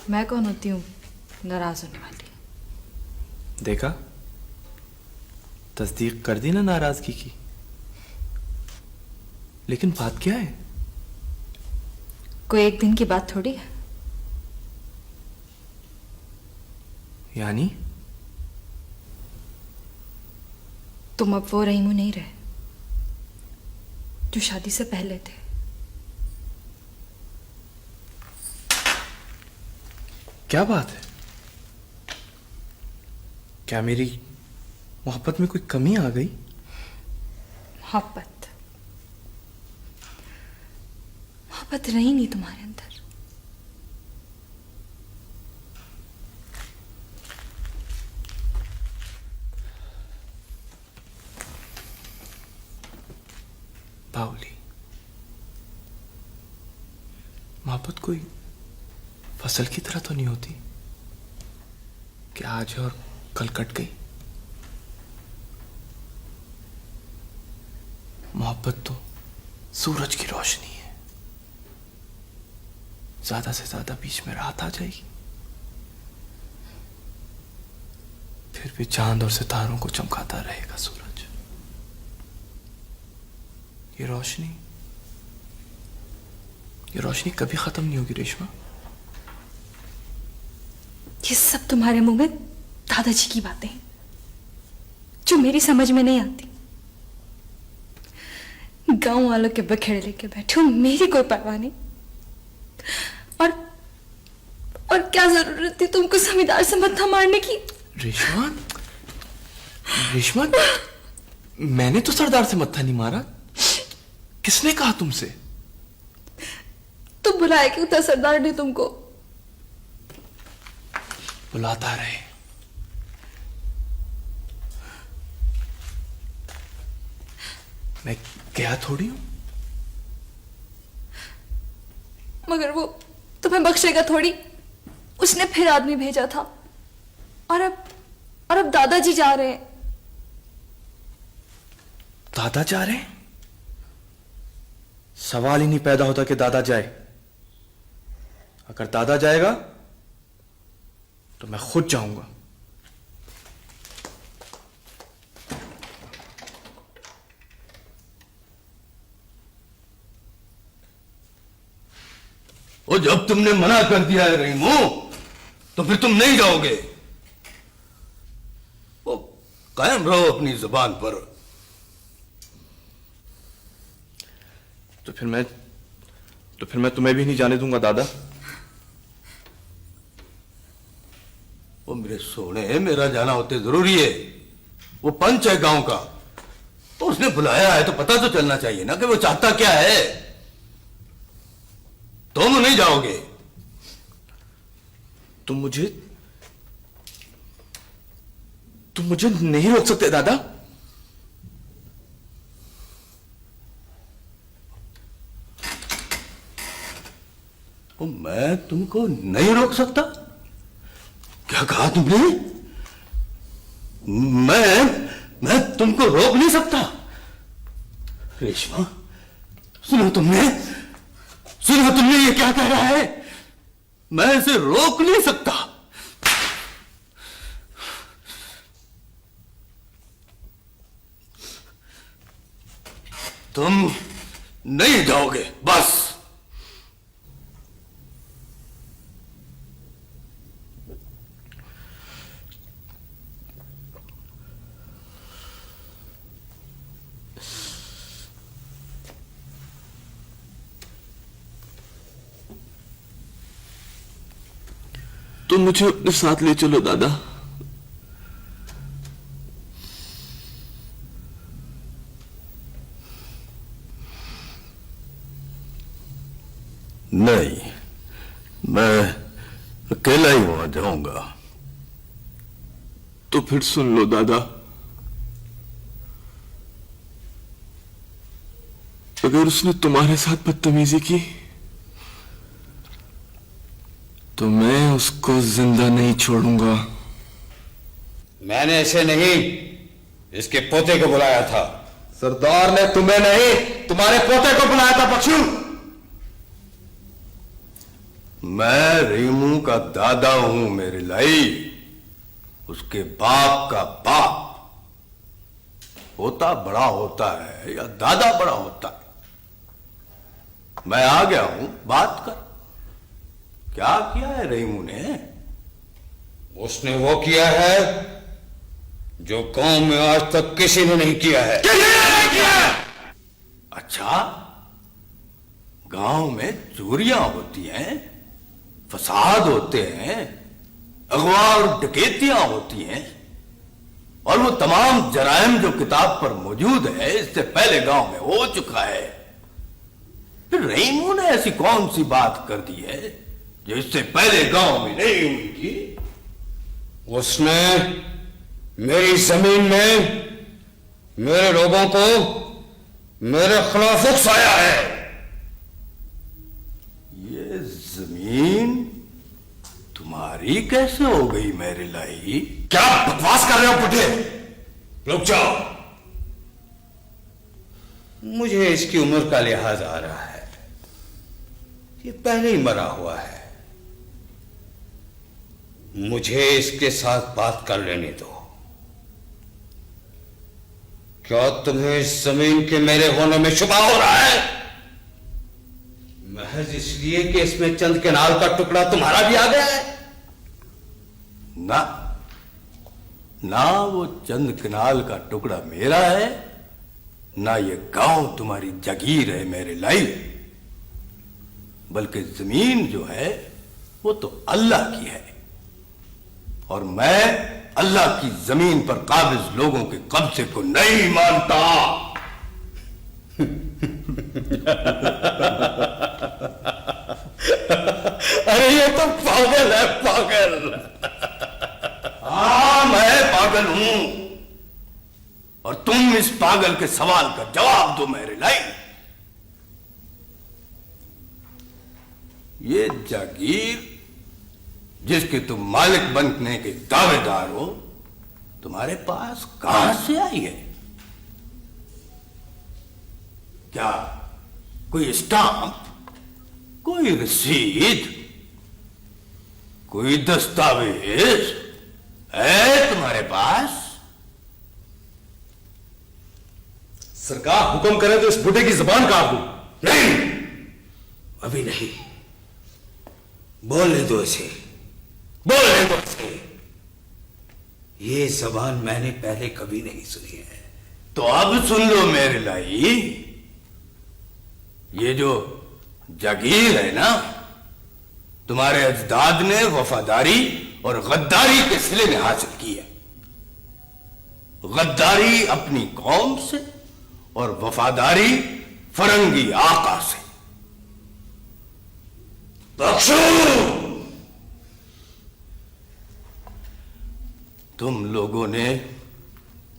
मैं कौन होती हूँ नाराज होने वाली? देखा, तस्दीक कर दी ना नाराजगी की। लेकिन बात क्या है? कोई एक दिन की बात थोड़ी है। यानी तुम अब वो रहीमू नहीं रहे जो शादी से पहले थे। क्या बात है? क्या मेरी मोहब्बत में कोई कमी आ गई? मोहब्बत रही नहीं तुम्हारे अंदर। बावली, मोहब्बत कोई फसल की तरह तो नहीं होती कि आज है और कल कट गई। मोहब्बत तो सूरज की रोशनी है, ज्यादा से ज्यादा बीच में रात आ जाएगी, फिर भी चांद और सितारों को चमकाता रहेगा सूरज। ये रोशनी कभी खत्म नहीं होगी रेशमा। ये सब तुम्हारे मुंह में दादाजी की बातें हैं जो मेरी समझ में नहीं आती। गांव वालों के बखेड़े लेके बैठे हो, मेरी कोई परवाह नहीं। और क्या जरूरत थी तुमको जमींदार से मत्था मारने की? रेशमा, मैंने तो सरदार से मत्था नहीं मारा। किसने कहा तुमसे? तुम बुलाया क्यों था सरदार ने तुमको? बुलाता रहे। मैं गया थोड़ी हूं। मगर वो तुम्हें बख्शेगा थोड़ी। उसने फिर आदमी भेजा था और अब दादाजी जा रहे हैं। दादा जा रहे हैं? सवाल ही नहीं पैदा होता कि दादा जाए। अगर दादा जाएगा तो मैं खुद जाऊंगा। और जब तुमने मना कर दिया है रहीमू, तो फिर तुम नहीं जाओगे। वो कायम रहो अपनी जुबान पर। तो फिर मैं तुम्हें भी नहीं जाने दूंगा दादा। वो मेरे सोने, मेरा जाना होते जरूरी है। वो पंच है गांव का, तो उसने बुलाया है तो पता तो चलना चाहिए ना कि वो चाहता क्या है। तुम नहीं जाओगे। तुम मुझे नहीं रोक सकते दादा। तो मैं तुमको नहीं रोक सकता? क्या कहा तुमने? मैं तुमको रोक नहीं सकता? रेशमा, सुनो तुमने ये क्या कह रहा है? मैं इसे रोक नहीं सकता। तुम नहीं जाओगे बस। तुम मुझे अपने साथ ले चलो दादा। नहीं, मैं अकेला ही वहां जाऊंगा। तो फिर सुन लो दादा, अगर उसने तुम्हारे साथ बदतमीजी की तो मैं उसको जिंदा नहीं छोड़ूंगा। मैंने इसे नहीं, इसके पोते को बुलाया था। सरदार ने तुम्हें नहीं, तुम्हारे पोते को बुलाया था बख्शू। मैं रीमू का दादा हूं मेरे लाई, उसके बाप का बाप। पोता बड़ा होता है या दादा बड़ा होता है? मैं आ गया हूं, बात कर। क्या किया है रहीमू ने? उसने वो किया है जो गांव में आज तक किसी ने नहीं किया है। अच्छा, गांव में चोरियां होती हैं, फसाद होते हैं, अगवा और डकैतियां होती हैं, और वो तमाम जराइम जो किताब पर मौजूद है इससे पहले गांव में हो चुका है। फिर रहीमू ने ऐसी कौन सी बात कर दी है जो इससे पहले गांव में नहीं हुई थी? उसने मेरी जमीन में मेरे लोगों को मेरे खिलाफ उकसाया है। ये जमीन तुम्हारी कैसे हो गई मेरे लाई? क्या बकवास कर रहे हो बुढ़े? रुक जाओ। मुझे इसकी उम्र का लिहाज आ रहा है। ये पहले ही मरा हुआ है। मुझे इसके साथ बात कर लेने दो। क्या तुम्हें इस जमीन के मेरे होने में शुबा हो रहा है? महज इसलिए कि इसमें चंद केनाल का टुकड़ा तुम्हारा भी आ गया है? ना वो चंद केनाल का टुकड़ा मेरा है, ना ये गांव तुम्हारी जागीर है मेरे लाई। बल्कि जमीन जो है वो तो अल्लाह की है, और मैं अल्लाह की जमीन पर काबिज लोगों के कब्जे को नहीं मानता। अरे ये तो पागल है, पागल। हाँ, मैं पागल हूं और तुम इस पागल के सवाल का जवाब दो मेरे लाई। ये जागीर जिसके तुम मालिक बनने के दावेदार हो, तुम्हारे पास कहां से आई है? क्या कोई स्टाम्प, कोई रसीद, कोई दस्तावेज है तुम्हारे पास? सरकार हुक्म करे तो इस बुढ़े की जुबान काट दूं। नहीं, अभी नहीं, बोलने दो इसे, बोलने दो इसे। ये जबान मैंने पहले कभी नहीं सुनी है। तो अब सुन लो मेरे लाई। ये जो जागीर है ना, तुम्हारे अजदाद ने वफादारी और गद्दारी के सिले में हासिल की है। गद्दारी अपनी कौम से और वफादारी फरंगी आका से। बख्शो, तुम लोगों ने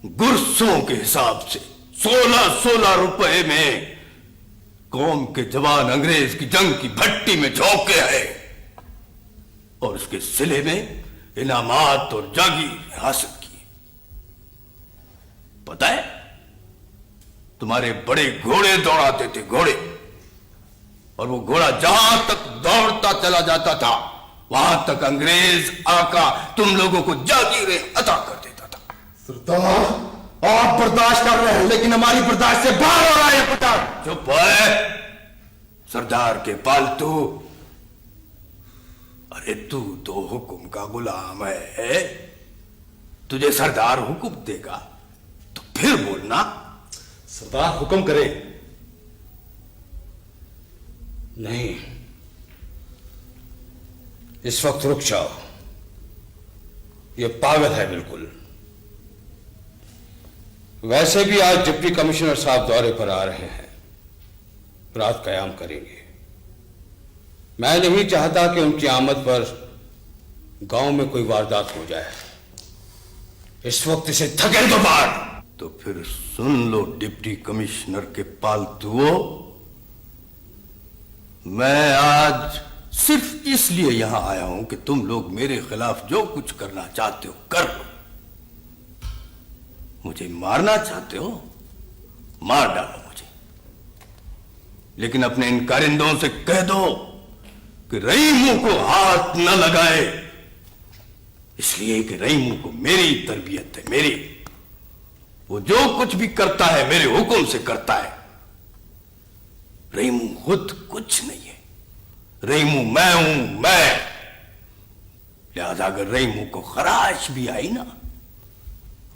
गुर्सों के हिसाब से 16-16 रुपए में कौम के जवान अंग्रेज की जंग की भट्टी में झोंक के आए और उसके सिले में इनामात और जागीर हासिल की। पता है, तुम्हारे बड़े घोड़े दौड़ाते थे, घोड़े, और वो घोड़ा जहां तक दौड़ता चला जाता था वहां तक अंग्रेज आका तुम लोगों को जागीरें अता कर देता था। सरदार, आप बर्दाश्त कर रहे हैं लेकिन हमारी बर्दाश्त से बाहर हो रहा है पुत्र। चुप है सरदार के पालतू। अरे तू तो हुक्म का गुलाम है, तुझे सरदार हुक्म देगा तो फिर बोलना। सरदार हुक्म करे। नहीं, इस वक्त रुक जाओ, ये पागल है बिल्कुल। वैसे भी आज डिप्टी कमिश्नर साहब दौरे पर आ रहे हैं, रात कयाम करेंगे। मैं नहीं चाहता कि उनकी आमद पर गांव में कोई वारदात हो जाए। इस वक्त इसे धकेल दो बाहर। तो फिर सुन लो डिप्टी कमिश्नर के पालतुओं, मैं आज सिर्फ इसलिए यहां आया हूं कि तुम लोग मेरे खिलाफ जो कुछ करना चाहते हो कर लो। मुझे मारना चाहते हो, मार डालो मुझे, लेकिन अपने इन कारिंदों से कह दो कि रहीमों को हाथ न लगाए, इसलिए कि रहीमों को मेरी तरबियत है, मेरी। वो जो कुछ भी करता है मेरे हुक्म से करता है। रहीमू खुद कुछ नहीं है, रहीमू मैं हूं, मैं। लिहाजा अगर रहीमू को खराश भी आई ना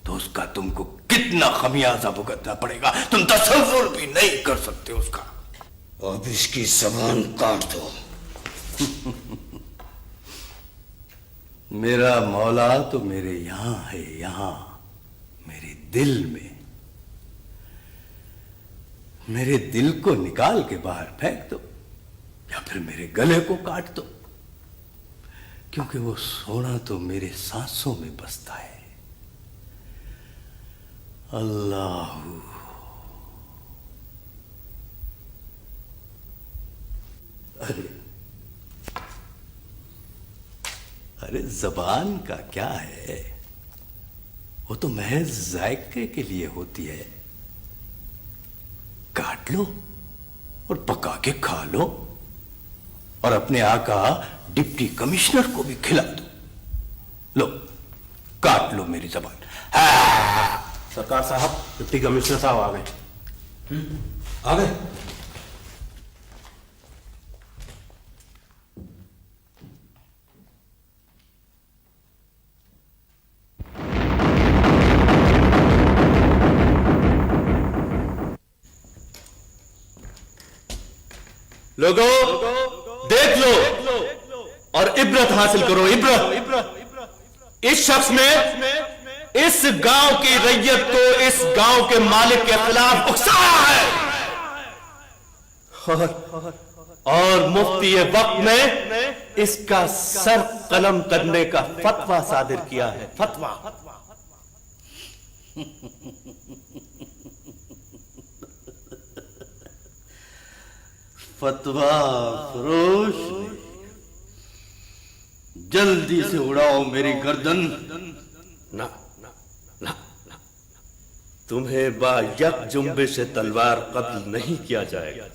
तो उसका तुमको कितना खमियाजा भुगतना पड़ेगा तुम तसव्वुर भी नहीं कर सकते उसका। अब इसकी जबान काट दो। मेरा मौला तो मेरे यहां है, यहां मेरे दिल में। मेरे दिल को निकाल के बाहर फेंक दो या फिर मेरे गले को काट दो, क्योंकि वो सोना तो मेरे सांसों में बसता है। अल्लाह। अरे जबान का क्या है, वो तो महज जायके के लिए होती है। काट लो और पका के खा लो और अपने आका डिप्टी कमिश्नर को भी खिला दो। लो काट लो मेरी जबान। सरकार साहब, डिप्टी कमिश्नर साहब आ गए। आ गए? लोगों देख लो और इबरत हासिल करो, इबरत। इस शख्स ने इस गांव की रैयत को इस गांव के मालिक के खिलाफ उकसाया है और मुफ्ती वक्त ने इसका सर कलम करने का फतवा सादिर किया है। फतवा। फतवा फरोश ने जल्दी से उड़ाओ मेरी गर्दन। ना ना ना ना, तुम्हें बायक जुम्बे से तलवार कत्ल नहीं किया जाएगा।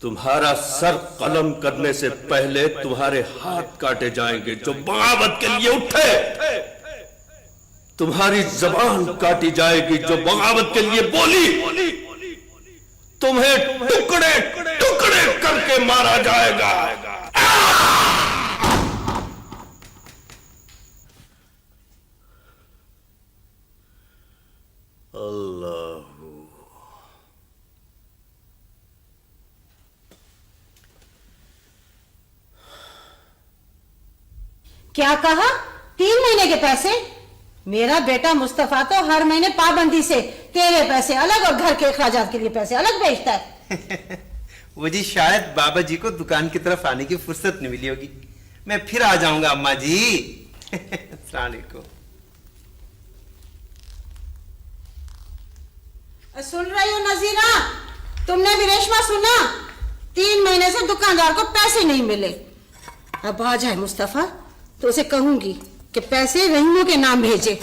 तुम्हारा सर कलम करने से पहले तुम्हारे हाथ काटे जाएंगे जो बगावत के लिए उठे। तुम्हारी जबान काटी जाएगी जो बगावत के लिए बोली। तुम्हें टुकड़े टुकड़े करके मारा जाएगा। अल्लाह। क्या कहा? 3 महीने के पैसे? मेरा बेटा मुस्तफा तो हर महीने पाबंदी से तेरे पैसे अलग और घर के अखराजात के लिए पैसे अलग भेजता है। वो जी शायद बाबा जी को दुकान की तरफ आने की फुर्सत नहीं मिली होगी। मैं फिर आ जाऊंगा अम्मा जी। अस्सलाम वालेकुम। सुन रही हो नजीरा? तुमने भी रेशमा सुना? 3 महीने से दुकानदार को पैसे नहीं मिले। अब आ जाए मुस्तफा तो उसे कहूंगी कि पैसे रहीमों के नाम भेजे।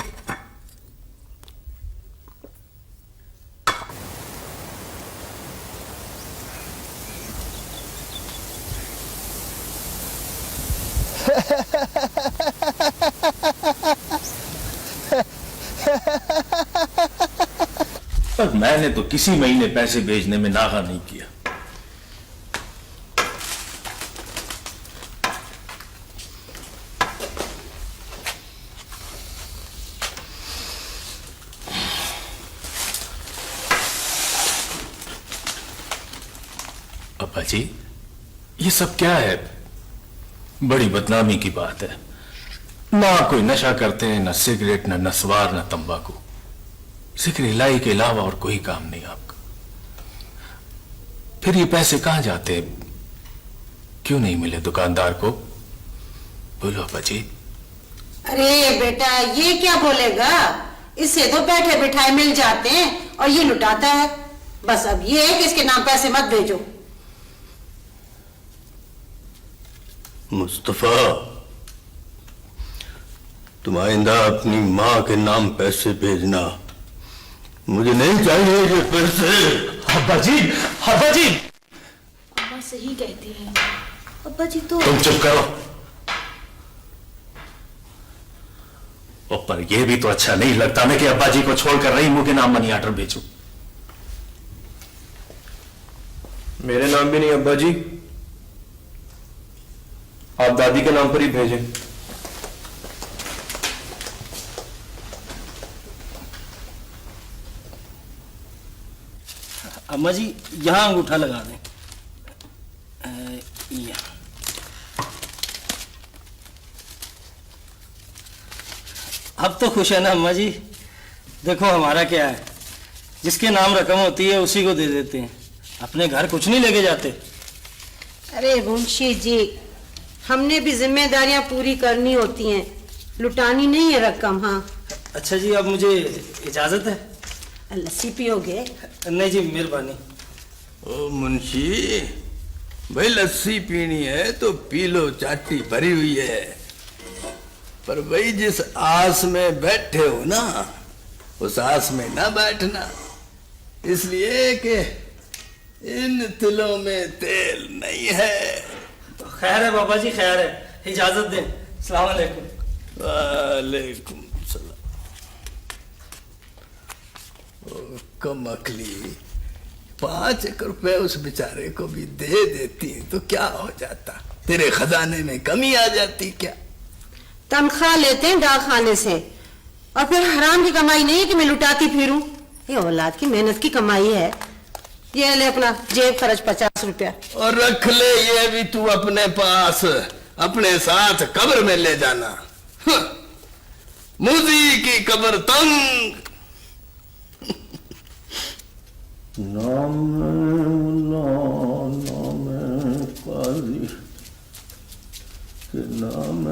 पर मैंने तो किसी महीने पैसे भेजने में नागा नहीं किया। अब्बा जी, ये सब क्या है? बड़ी बदनामी की बात है। ना कोई नशा करते हैं, ना सिगरेट, ना नस्वार, ना तंबाकू। जिक्र इलाही के अलावा और कोई काम नहीं आपका। फिर ये पैसे कहां जाते? क्यों नहीं मिले दुकानदार को? बोलो अब्बा जी। अरे बेटा, ये क्या बोलेगा? इससे तो बैठे बिठाए मिल जाते हैं और ये लुटाता है। बस अब ये है कि इसके नाम पैसे मत भेजो। मुस्तफा, तुम आइंदा अपनी माँ के नाम पैसे भेजना। मुझे नहीं चाहिए ये पैसे। अब्बा जी, अब्बा जी। अम्मा सही कहती है। अब्बा जी तो तुम चुप करो। पर यह भी तो अच्छा नहीं लगता मैं कि अब्बा जी को छोड़कर रहीमों के नाम मनी ऑर्डर भेजूं। मेरे नाम भी नहीं अब्बा जी, आप दादी के नाम पर ही भेजें। अम्मा जी यहां अंगूठा लगा दें। यहाँ। अब तो खुश है ना अम्मा जी? देखो हमारा क्या है, जिसके नाम रकम होती है उसी को दे देते हैं, अपने घर कुछ नहीं लेके जाते। अरे मुंशी जी, हमने भी जिम्मेदारियां पूरी करनी होती हैं, लुटानी नहीं है रकम। हाँ अच्छा जी, अब मुझे इजाजत है? लस्सी पियोगे? नहीं जी, मेहरबानी। ओ मुंशी भाई, लस्सी पीनी है तो पी लो, चाटी भरी हुई है। पर भाई जिस आस में बैठे हो ना, उस आस में ना बैठना, इसलिए कि इन तिलों में तेल नहीं है। तो खैर है बाबा जी, खैर है, इजाजत दें। अस्सलाम वालेकुम। वालेकुम सलाम। कम अकली, 5 रुपए उस बेचारे को भी दे देती तो क्या हो जाता? तेरे खजाने में कमी आ जाती क्या? तनख्वाह लेते हैं डाक खाने से, और फिर हराम की कमाई नहीं है कि मैं लुटाती फिरूं। ये औलाद की मेहनत की कमाई है। ये ले अपना जेब खर्च 50 रुपया। और रख ले ये भी तू अपने पास, अपने साथ कब्र में ले जाना। मूजी की कब्र तंग। नाम काजी के नाम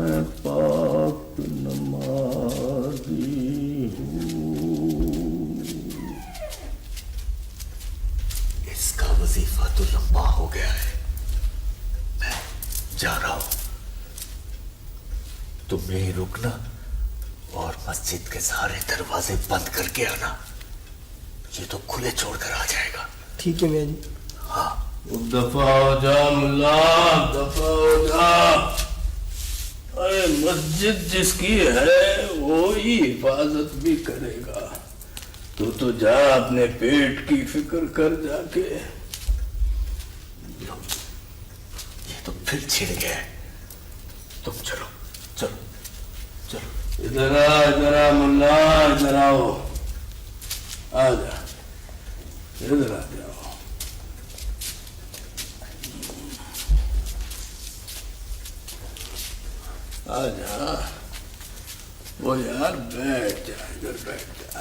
पाक नमाजी हूँ। इसका वजीफा तो लंबा हो गया है, मैं जा रहा हूं। तुम यहीं रुकना और मस्जिद के सारे दरवाजे बंद करके आना। ये तो खुले छोड़कर आ जाएगा। ठीक है मियाँ जी। हाँ। दफा हो जा मुल्ला, दफा हो जा। अरे मस्जिद जिसकी है वो ही हिफाजत भी करेगा। तू तो जा अपने पेट की फिक्र कर जाके। ये तो फिर छिड़ गया है। तुम चलो चलो चलो। इधर आ मुल्ला, इधर आओ, आ जा, इधर आ जाओ। आ जा, वो यार बैठ जा, इधर बैठ जा।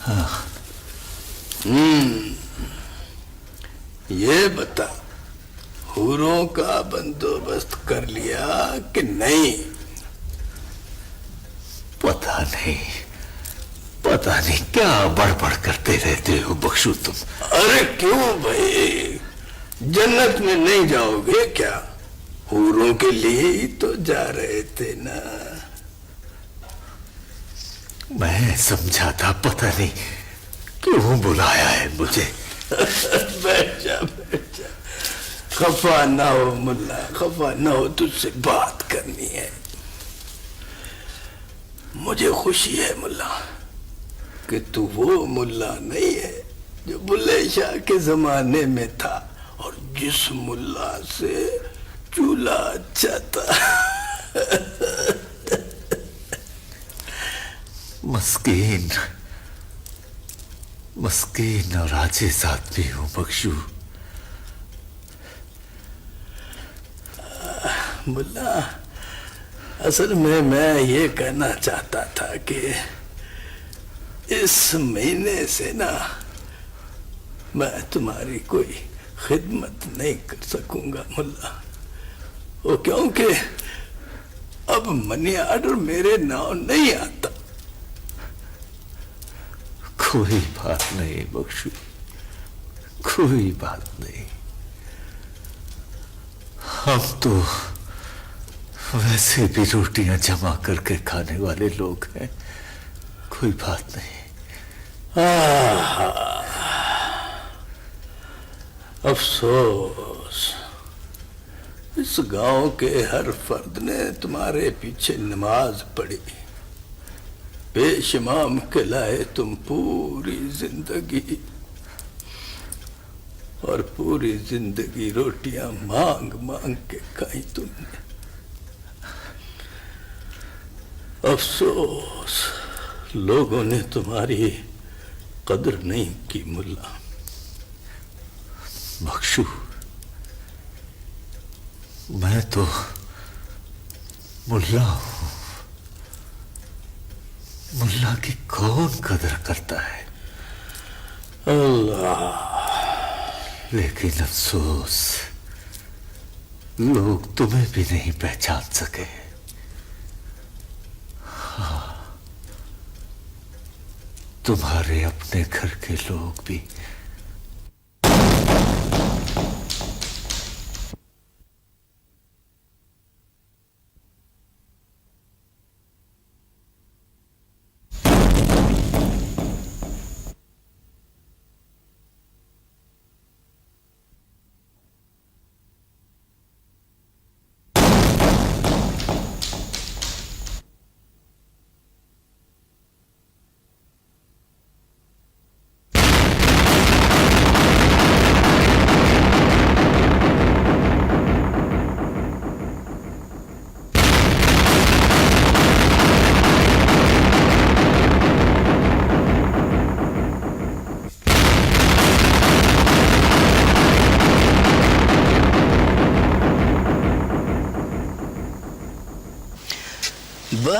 हाँ। ये बता, हूरों का बंदोबस्त कर लिया कि नहीं? पता नहीं, पता नहीं क्या बड़बड़ करते रहते हो बख्शू तुम। अरे क्यों भाई, जन्नत में नहीं जाओगे क्या? हूरों के लिए ही तो जा रहे थे ना। मैं समझा था, पता नहीं क्यों बुलाया है मुझे। बैठ जा, बैठ जा। खफा ना हो मुल्ला, खफा ना हो, तुझसे बात करनी है। मुझे खुशी है मुल्ला कि तू वो मुल्ला नहीं है जो बुल्ले शाह के जमाने में था और जिस मुल्ला से चूल्हा अच्छा था। मस्कीन मस्कीन और आजिज आदमी हूं बख्शू। मुल्ला, असल में मैं ये कहना चाहता था कि इस महीने से ना मैं तुम्हारी कोई खिदमत नहीं कर सकूंगा मुल्ला। वो क्योंकि अब मनी ऑर्डर मेरे नाम नहीं आता। कोई बात नहीं बख्शू, कोई बात नहीं। हम तो वैसे भी रोटियां जमा करके खाने वाले लोग हैं, कोई बात नहीं। अफसोस, इस गांव के हर फर्द ने तुम्हारे पीछे नमाज पढ़ी, पेशमाम कहलाए तुम पूरी जिंदगी, और पूरी जिंदगी रोटियां मांग मांग के खाई तुमने। अफसोस, लोगों ने तुम्हारी कदर नहीं की मुल्ला। बख्शू, मैं तो मुल्ला हूं। मुल्ला की कौन कदर करता है? अल्लाह। लेकिन अफसोस, लोग तुम्हें भी नहीं पहचान सके। हाँ, तुम्हारे अपने घर के लोग भी।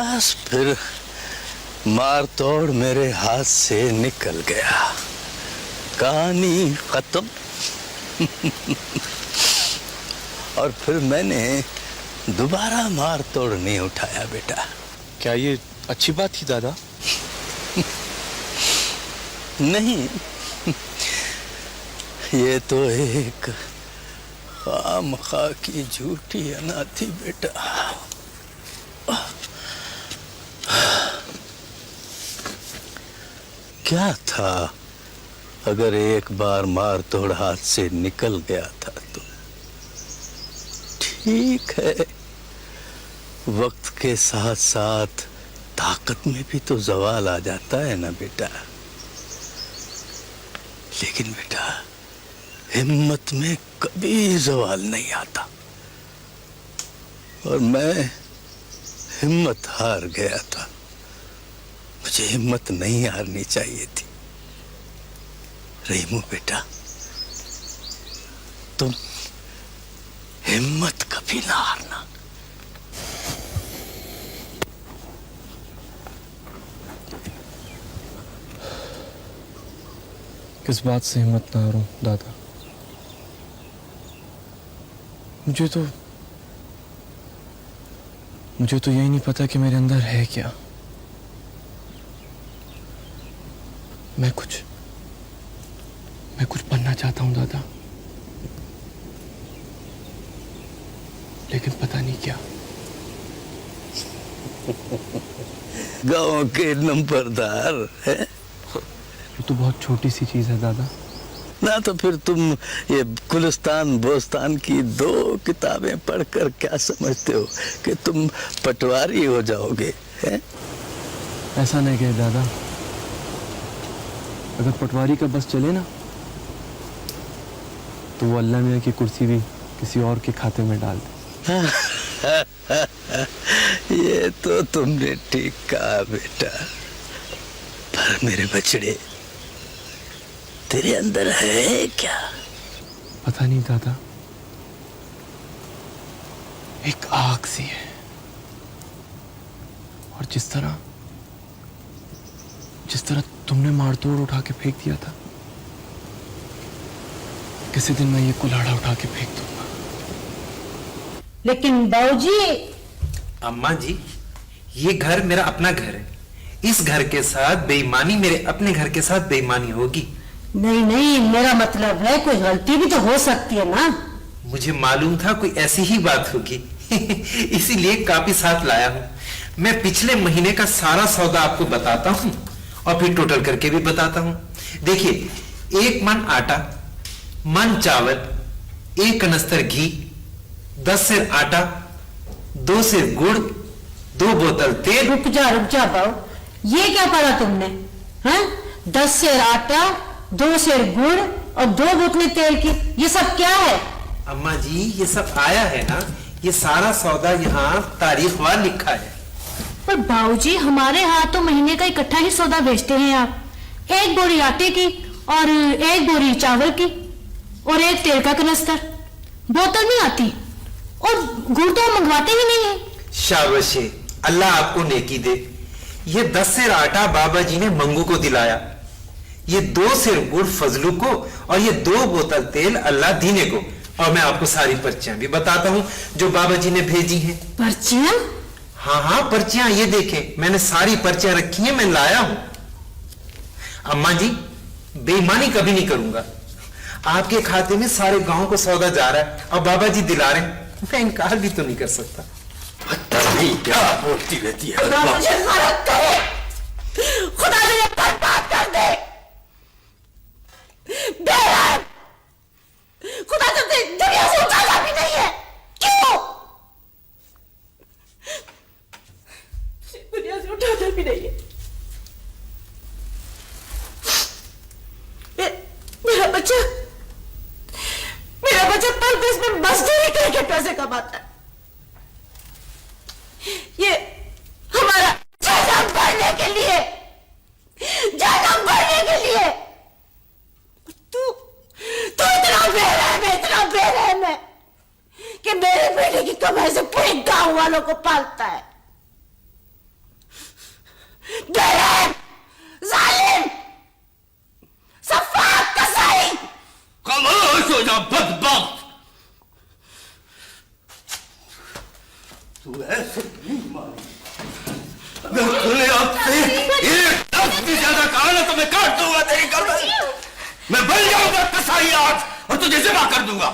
बस फिर मार तोड़ मेरे हाथ से निकल गया, कहानी खत्म। और फिर मैंने दोबारा मार तोड़ नहीं उठाया बेटा। क्या ये अच्छी बात थी दादा? नहीं, ये तो एक खामखा की झूठी अना थी बेटा। क्या था अगर एक बार मार तोड़ हाथ से निकल गया था तो ठीक है, वक्त के साथ साथ ताकत में भी तो जवाल आ जाता है ना बेटा। लेकिन बेटा हिम्मत में कभी जवाल नहीं आता, और मैं हिम्मत हार गया था। मुझे हिम्मत नहीं हारनी चाहिए थी। रहीमू बेटा, तुम हिम्मत कभी ना हारना। किस बात से हिम्मत ना हारूं दादा? मुझे तो यही नहीं पता कि मेरे अंदर है क्या। मैं कुछ बनना चाहता हूं दादा, लेकिन पता नहीं क्या। गांव के नंबरदार है। ये तो बहुत छोटी सी चीज है दादा। ना तो फिर तुम ये गुलिस्तान बोस्तान की 2 किताबें पढ़कर क्या समझते हो कि तुम पटवारी हो जाओगे? है? ऐसा नहीं कहे दादा, अगर पटवारी का बस चले ना तो वो अल्लाह मियां की कुर्सी भी किसी और के खाते में डाल दे। ये तो तुमने ठीक कहा बेटा, पर मेरे बछड़े तेरे अंदर है क्या? पता नहीं दादा, एक आग सी है, और जिस तरह तुमने मारतोड़ उठा के फेंक दिया था, किसी दिन मैं ये कुल्हाड़ा उठा के फेंक दूंगा। लेकिन बाबूजी। अम्मा जी, ये घर मेरा अपना घर है। इस घर के साथ बेईमानी मेरे अपने घर के साथ बेईमानी होगी। नहीं नहीं, मेरा मतलब है कोई गलती भी तो हो सकती है ना। मुझे मालूम था कोई ऐसी ही बात होगी इसीलिए काफी साथ लाया हूं। मैं पिछले महीने का सारा सौदा आपको बताता हूं और फिर टोटल करके भी बताता हूं। देखिए, 1 मन आटा, मन चावल, 1 कनस्तर घी, 10 सेर आटा, 2 सेर गुड़, 2 बोतल तेल। रुक जा बाबू, ये क्या पढ़ा तुमने? हैं? 10 सेर आटा, 2 सेर गुड़ और 2 बोतलें तेल की, ये सब क्या है? अम्मा जी, ये सब आया है ना, ये सारा सौदा यहाँ तारीखवार लिखा है। पर बाबूजी, हमारे यहाँ तो महीने का इकट्ठा ही सौदा बेचते हैं आप। 1 बोरी आटे की और 1 बोरी चावल की और 1 तेल का कनस्तर, बोतल नहीं आती, और गुड़ तो मंगवाते ही नहीं है। शाबाश, अल्लाह आपको नेकी दे। ये 10 सेर आटा बाबा जी ने मंगू को दिलाया, ये 2 सेर गुड़ फजलू को, और ये 2 बोतल तेल अल्लाह दीने को। और मैं आपको सारी पर्चियां भी बताता हूं जो बाबा जी ने भेजी हैं। पर्चियां? हाँ, पर्चियां ये देखें, मैंने सारी पर्चियां रखी हैं, मैं लाया हूं। अम्मा जी, बेईमानी कभी नहीं करूंगा। आपके खाते में सारे गांव को सौदा जा रहा है और बाबा जी दिला रहे हैं, मैं इनकार भी तो नहीं कर सकता। क्या बोलती रहती है? खुदा मुझे गलत करे, खुदा मुझे बर्बाद कर दे। बेरहम, खुदा तुझे दुनिया से उठाना भी नहीं है। क्यों? दुनिया से उठाना भी नहीं है। मेरा बच्चा परदेश में मजदूरी करके पैसे कमाता है। ये हमारा जन्म भरने के लिए, जन्म भरने के लिए। तू इतना बेरहम है कि मेरे बेटे की कमाई से पूरे गांव वालों को पालता है। हो जा बदबख्त। तू ऐसे नहीं मानी। अगर तूने आपसे एक लफ्ज भी ज्यादा कहा ना तो मैं काट दूंगा तेरी गर्दन। मैं बन जाऊंगा कसाई आज और तुझे ज़िबा कर दूंगा।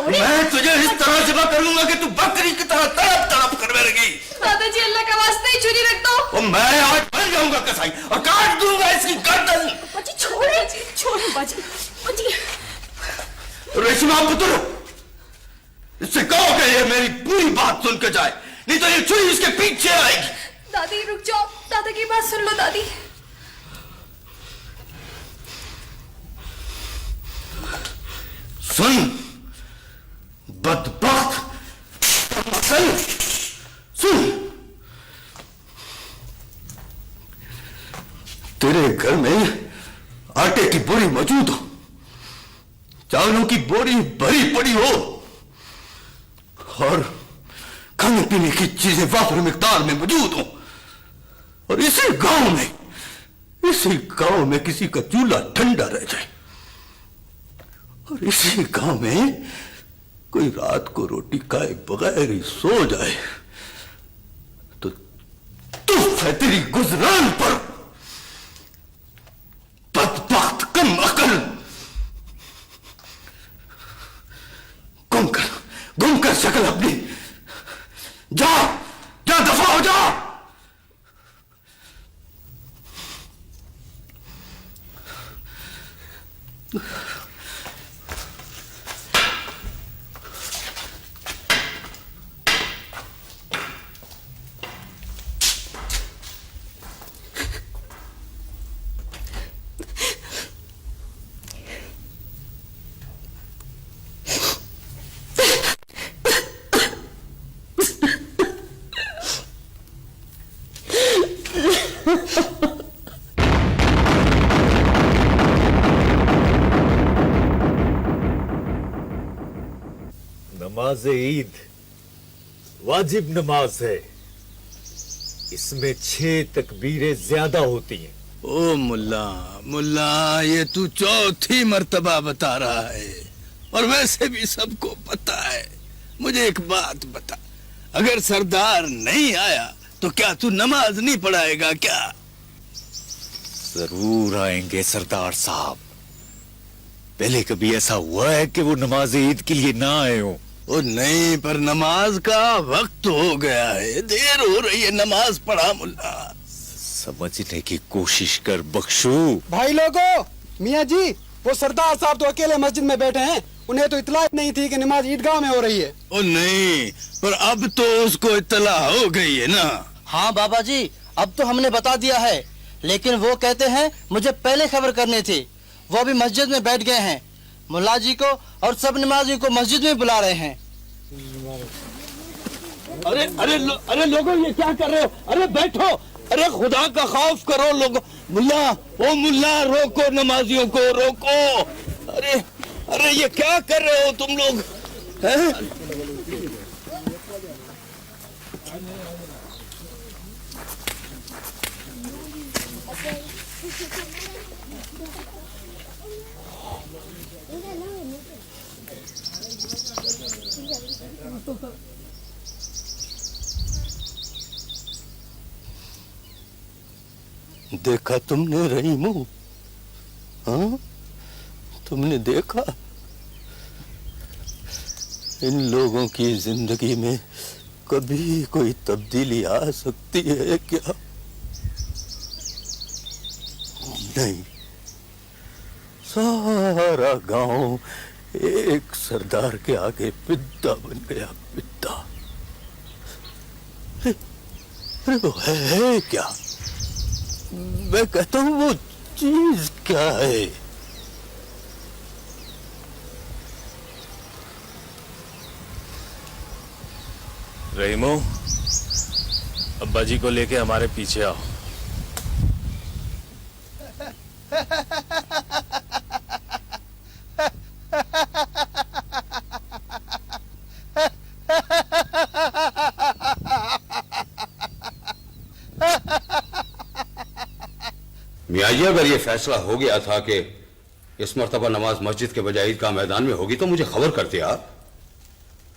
मैं तुझे इस तरह ज़िबा कर लूंगा कि तू बकरी की तरह तड़प तड़प कर मरेगी। दादाजी अल्लाह का वास्ता ही छुरी रख दो। और मैं आज बन जाऊंगा कसाई और काट दूंगा इसकी गर्दन। बाजी छोड़े छोड़े बाजी बाजी। रेशमा पुत्र, इससे कहो कि ये मेरी पूरी बात सुन के जाए, नहीं तो ये छुरी इसके पीछे आएगी। दादी रुक जाओ, दादा की बात सुन लो दादी। सुन बदबख्त, सुन, तेरे घर में आटे की बोरी मौजूद हो, चावलों की बोरी भरी पड़ी हो और खाने पीने की चीजें वाफर मिकदार में मौजूद हो, और इसी गांव में किसी का चूल्हा ठंडा रह जाए, और इसी गांव में कोई रात को रोटी खाए बगैर ही सो जाए, तो तुफ है तेरी गुजरान पर। बदबख्त कम अकल, गुम कर शक्ल अपनी, जा जा दफा हो जा। नमाज ईद वाजिब नमाज है, इसमें 6 तकबीरें ज्यादा होती हैं। ओ मुल्ला मुल्ला, ये तू चौथी मर्तबा बता रहा है और वैसे भी सबको पता है। मुझे एक बात बता, अगर सरदार नहीं आया तो क्या तू नमाज नहीं पढ़ाएगा क्या? जरूर आएंगे सरदार साहब। पहले कभी ऐसा हुआ है कि वो नमाज ईद के लिए ना आए हो? ओ नहीं, पर नमाज का वक्त हो गया है, देर हो रही है, नमाज पढ़ा मुल्ला। समझने की कोशिश कर बख्शू। भाई लोगों, मियाँ जी, वो सरदार साहब तो अकेले मस्जिद में बैठे हैं, उन्हें तो इतला नहीं थी कि नमाज ईदगाह में हो रही है। ओ नहीं, पर अब तो उसको इतला हो गई है ना। हाँ बाबा जी, अब तो हमने बता दिया है, लेकिन वो कहते हैं मुझे पहले खबर करनी थी। वो भी मस्जिद में बैठ गए हैं, मुल्ला जी को और सब नमाजियों को मस्जिद में बुला रहे हैं। अरे लोगों, ये क्या कर रहे हो? अरे बैठो, अरे खुदा का खौफ करो लोगों। मुल्ला, ओ मुल्ला, रोको नमाजियों को, रोको। अरे ये क्या कर रहे हो तुम लोग? देखा तुमने रहीमू? हाँ, तुमने देखा? इन लोगों की जिंदगी में कभी कोई तब्दीली आ सकती है क्या? नहीं, सारा गांव एक सरदार के आगे पिद्दा बन गया, पिद्दा। अरे वो है क्या? मैं कहता हूं वो चीज क्या है? रहीमो, अब्बा जी को लेके हमारे पीछे आओ। मियाँ जी, अगर ये फैसला हो गया था कि इस मर्तबा नमाज मस्जिद के बजाय ईदगाह मैदान में होगी तो मुझे खबर कर दिया।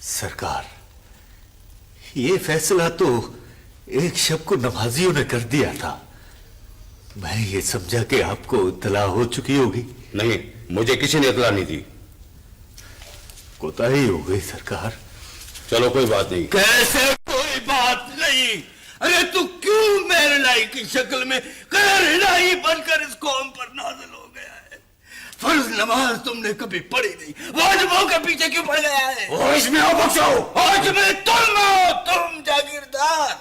सरकार, ये फैसला तो एक शब को नमाजियों ने कर दिया था। मैं ये समझा कि आपको इत्तला हो चुकी होगी। नहीं, मुझे किसी ने इत्तला नहीं दी। कोताही हो गई सरकार। चलो कोई बात नहीं। कैसे कोई बात नहीं? अरे तू क्यों मेहरलाई की शक्ल में कहरलाई बनकर इस कौम पर नाज़िल हो गया है? फर्ज नमाज तुमने कभी पढ़ी नहीं, वाजिबों के पीछे क्यों पड़ गया है? होश में आओ बख्शो। होश में तुम हो, तुम जागीरदार।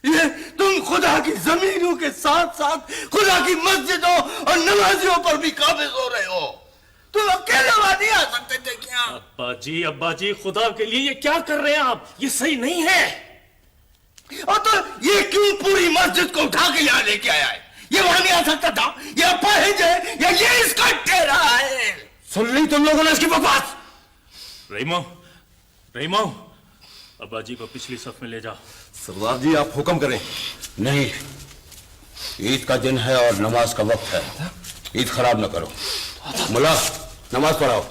ये तुम खुदा की जमीनों के साथ साथ खुदा की मस्जिदों और नमाजियों पर भी काबिज हो रहे हो। तुम अकेले वहां नहीं आ सकते थे क्या? अब्बा जी खुदा के लिए ये क्या कर रहे हैं आप? ये सही नहीं है। और तो ये क्यों पूरी मस्जिद को उठा के यहाँ लेके आया है? ये वहां नहीं आ सकता था? ये अपाहिज है या ये इसका ठहरा है? सुन ली तुम लोगों ने इसकी बकवास। रहीमो, अब्बा जी को पिछली सफ में ले जाओ। सरदार जी आप हुक्म करें। नहीं, ईद का दिन है और नमाज का वक्त है, ईद खराब न करो। मुल्ला नमाज पढ़ाओ।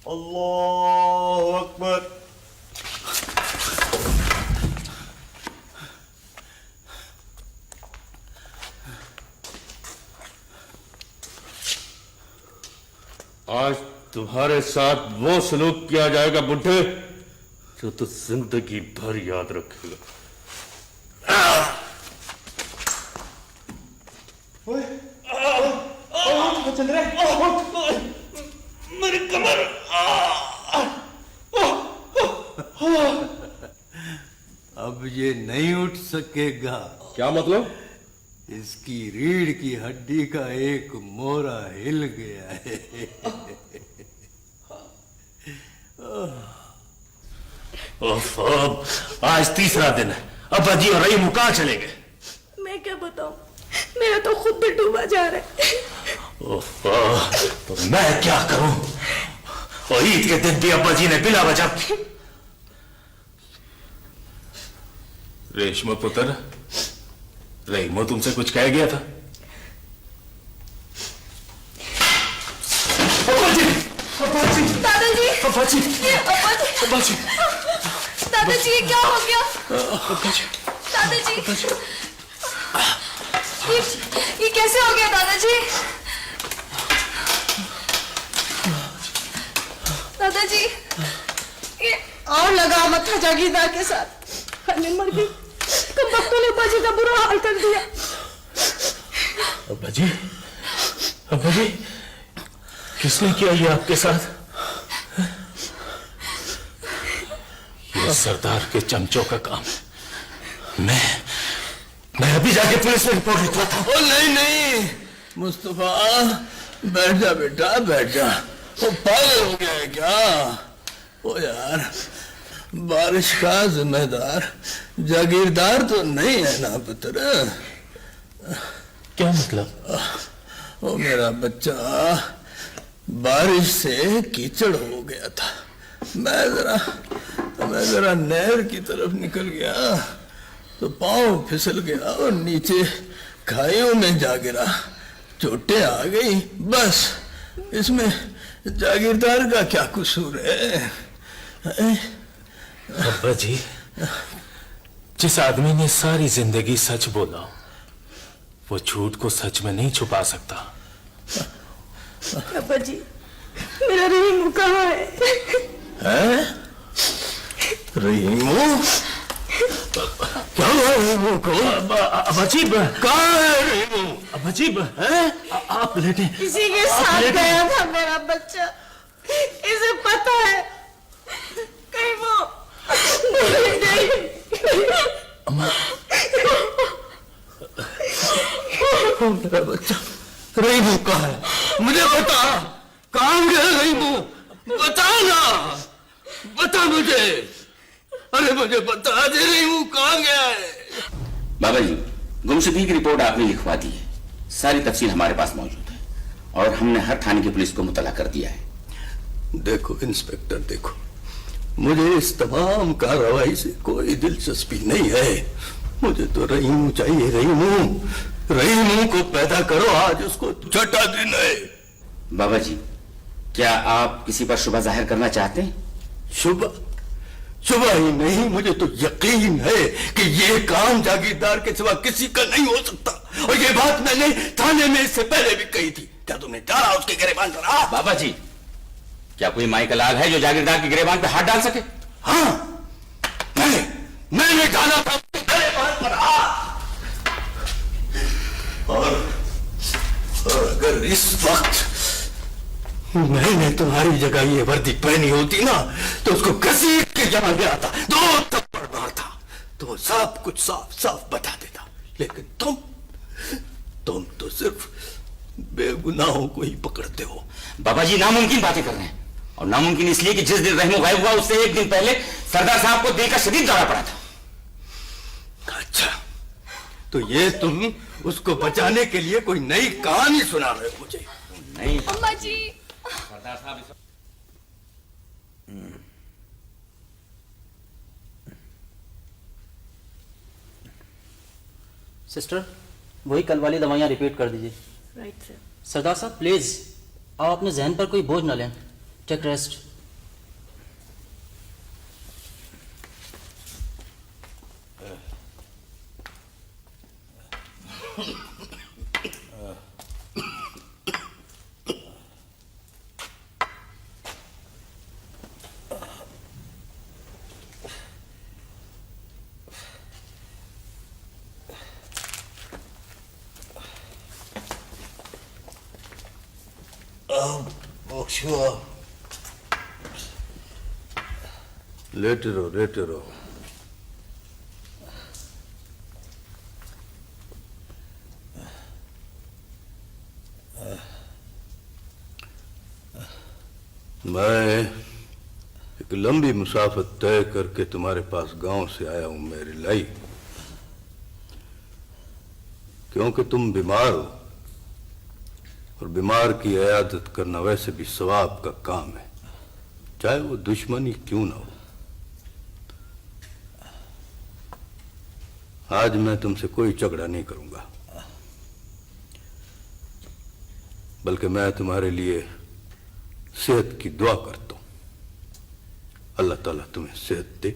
अल्लाहु अकबर। आज तुम्हारे साथ वो सलूक किया जाएगा बुढ़े जो तो जिंदगी भर याद रखेगा। चल रहे मेरी कमर। अब ये नहीं उठ सकेगा। क्या मतलब? इसकी रीढ़ की हड्डी का एक मोरा हिल गया है। आज तीसरा दिन है। अब्बा जी और रहीम कहाँ चले गए? मैं क्या बताऊं, मेरा तो खुद भी डूबा जा रहा है। तो मैं क्या करूं? और ईद के दिन भी अब्बा जी ने बिला वजह। रेशमा पुत्र, रहीमो तुमसे कुछ कह गया था? दादाजी, दादाजी, दादाजी ये क्या हो गया? दादाजी, ये कैसे हो गया दादाजी? दादाजी ये और लगा मत जागीरदार के साथ। हमें मर गई, कब वक्तों ने बाजी का बुरा हाल कर दिया। अब्बा जी किसने किया ये आपके साथ? ये सरदार के चमचों का काम। मैं अभी जाके पुलिस में रिपोर्ट लिखवाता हूं। नहीं मुस्तफा, बैठ जा बेटा, बैठ जा। वो पागल हो गया है क्या? ओ यार, बारिश का जिम्मेदार जागीरदार तो नहीं है ना पुत्र? क्या मतलब? वो मेरा बच्चा बारिश से कीचड़ हो गया था। मैं जरा नहर की तरफ निकल गया तो पांव फिसल गया और नीचे खाइयों में जा गिरा, चोटें आ गई। बस इसमें जागीरदार का क्या कसूर है? अब्बा जी, जिस आदमी ने सारी जिंदगी सच बोला वो झूठ को सच में नहीं छुपा सकता। अब्बा जी, मेरा रहीमू कहाँ है? रहीमू? क्या हुआ रहीमू को? अबाजीब कहाँ है रहीमू? अबाजीब आप लेटे। किसी के साथ गया था मेरा बच्चा, इसे पता है। कहीं वो अम्मा, मेरा बच्चा रहीमू कहाँ है? मुझे बता, कहाँ गया रहीमू? बता ना, बता मुझे। अरे मुझे बता दे, रहीमू कहाँ गया है? बाबा जी, गुमशुदगी की रिपोर्ट आपने लिखवा दी है, सारी तफसील हमारे पास मौजूद है और हमने हर थाने की पुलिस को मुतला कर दिया है। देखो इंस्पेक्टर, देखो मुझे इस तमाम कार्रवाई से कोई दिलचस्पी नहीं है। मुझे तो रहीमू चाहिए, रहीमू। रहीमू को पैदा करो, आज उसको छठा दिन है। बाबा जी, क्या आप किसी पर शुबह जाहिर करना चाहते हैं? शुबह ही नहीं, मुझे तो यकीन है कि ये काम जागीरदार के सिवा किसी का नहीं हो सकता। और ये बात मैंने थाने में इससे पहले भी कही थी। क्या तुमने डाला उसके गिरेबान पर हाथ? बाबा जी, क्या कोई माई का लाल है जो जागीरदार के गिरेबान पर हाथ डाल सके? हाँ, मैंने डाला था उसके गिरेबान पर हाथ। और अगर इस वक्त मैंने तुम्हारी जगह ये वर्दी पहनी होती ना, तो उसको घसीट के जमा गया था, 2 थप्पड़ मारता, तो वो सब कुछ साफ साफ बता देता। लेकिन तुम तो सिर्फ बेगुनाहों को ही पकड़ते हो। बाबा जी नामुमकिन बातें कर रहे हैं, और नामुमकिन इसलिए कि जिस दिन रहमो गायब हुआ उससे 1 दिन पहले सरदार साहब को दिल का शदीद दौरा पड़ा था। अच्छा, तो ये तुम उसको बचाने के लिए कोई नई कहानी सुना रहे हो मुझे? नहीं अम्मा जी। सरदार साहब सिस्टर, वही कल वाली दवाइयाँ रिपीट कर दीजिए। Right sir. सरदार साहब प्लीज, आप अपने जहन पर कोई बोझ न लें। Take rest. लेटे रहो, लेटे रहो। मैं एक लंबी मुसाफत तय करके तुम्हारे पास गांव से आया हूं मेरी लाई, क्योंकि तुम बीमार हो, और बीमार की इयादत करना वैसे भी सवाब का काम है, चाहे वो दुश्मनी क्यों ना हो। आज मैं तुमसे कोई झगड़ा नहीं करूंगा, बल्कि मैं तुम्हारे लिए सेहत की दुआ करता हूं। अल्लाह ताला तुम्हें सेहत दे,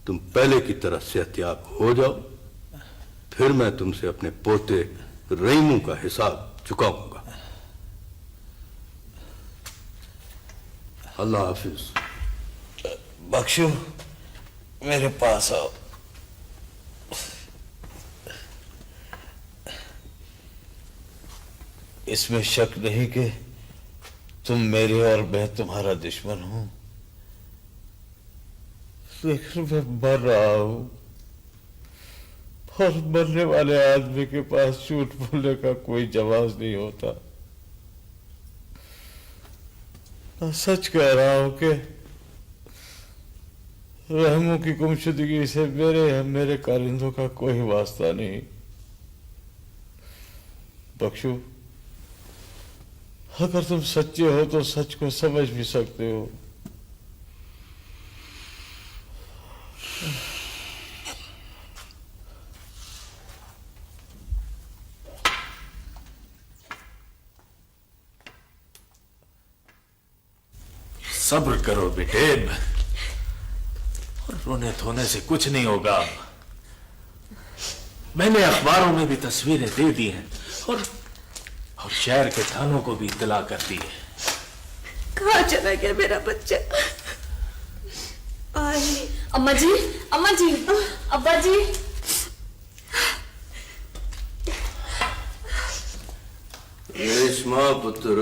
तुम पहले की तरह सेहतयाब हो जाओ, फिर मैं तुमसे अपने पोते रहीमू का हिसाब चुकाऊंगा। अल्लाह हाफिज। बख्शू, मेरे पास आओ। इसमें शक नहीं कि तुम मेरे और मैं तुम्हारा दुश्मन हूं, लेकिन मैं मर रहा हूं, और मरने वाले आदमी के पास झूठ बोलने का कोई जवाब नहीं होता। मैं सच कह रहा हूं कि रहमू की गुमशुदगी से मेरे कारिंदों का कोई वास्ता नहीं। बख्शू, अगर तुम सच्चे हो तो सच को समझ भी सकते हो। सब्र करो बेटे, रोने धोने से कुछ नहीं होगा। मैंने अखबारों में भी तस्वीरें दे दी हैं, और शहर के थानों को भी इत्तला कर दी है। कहाँ चला गया मेरा बच्चा? अम्मा जी, अम्मा जी, अब्बा जी। रेशमा पुत्र,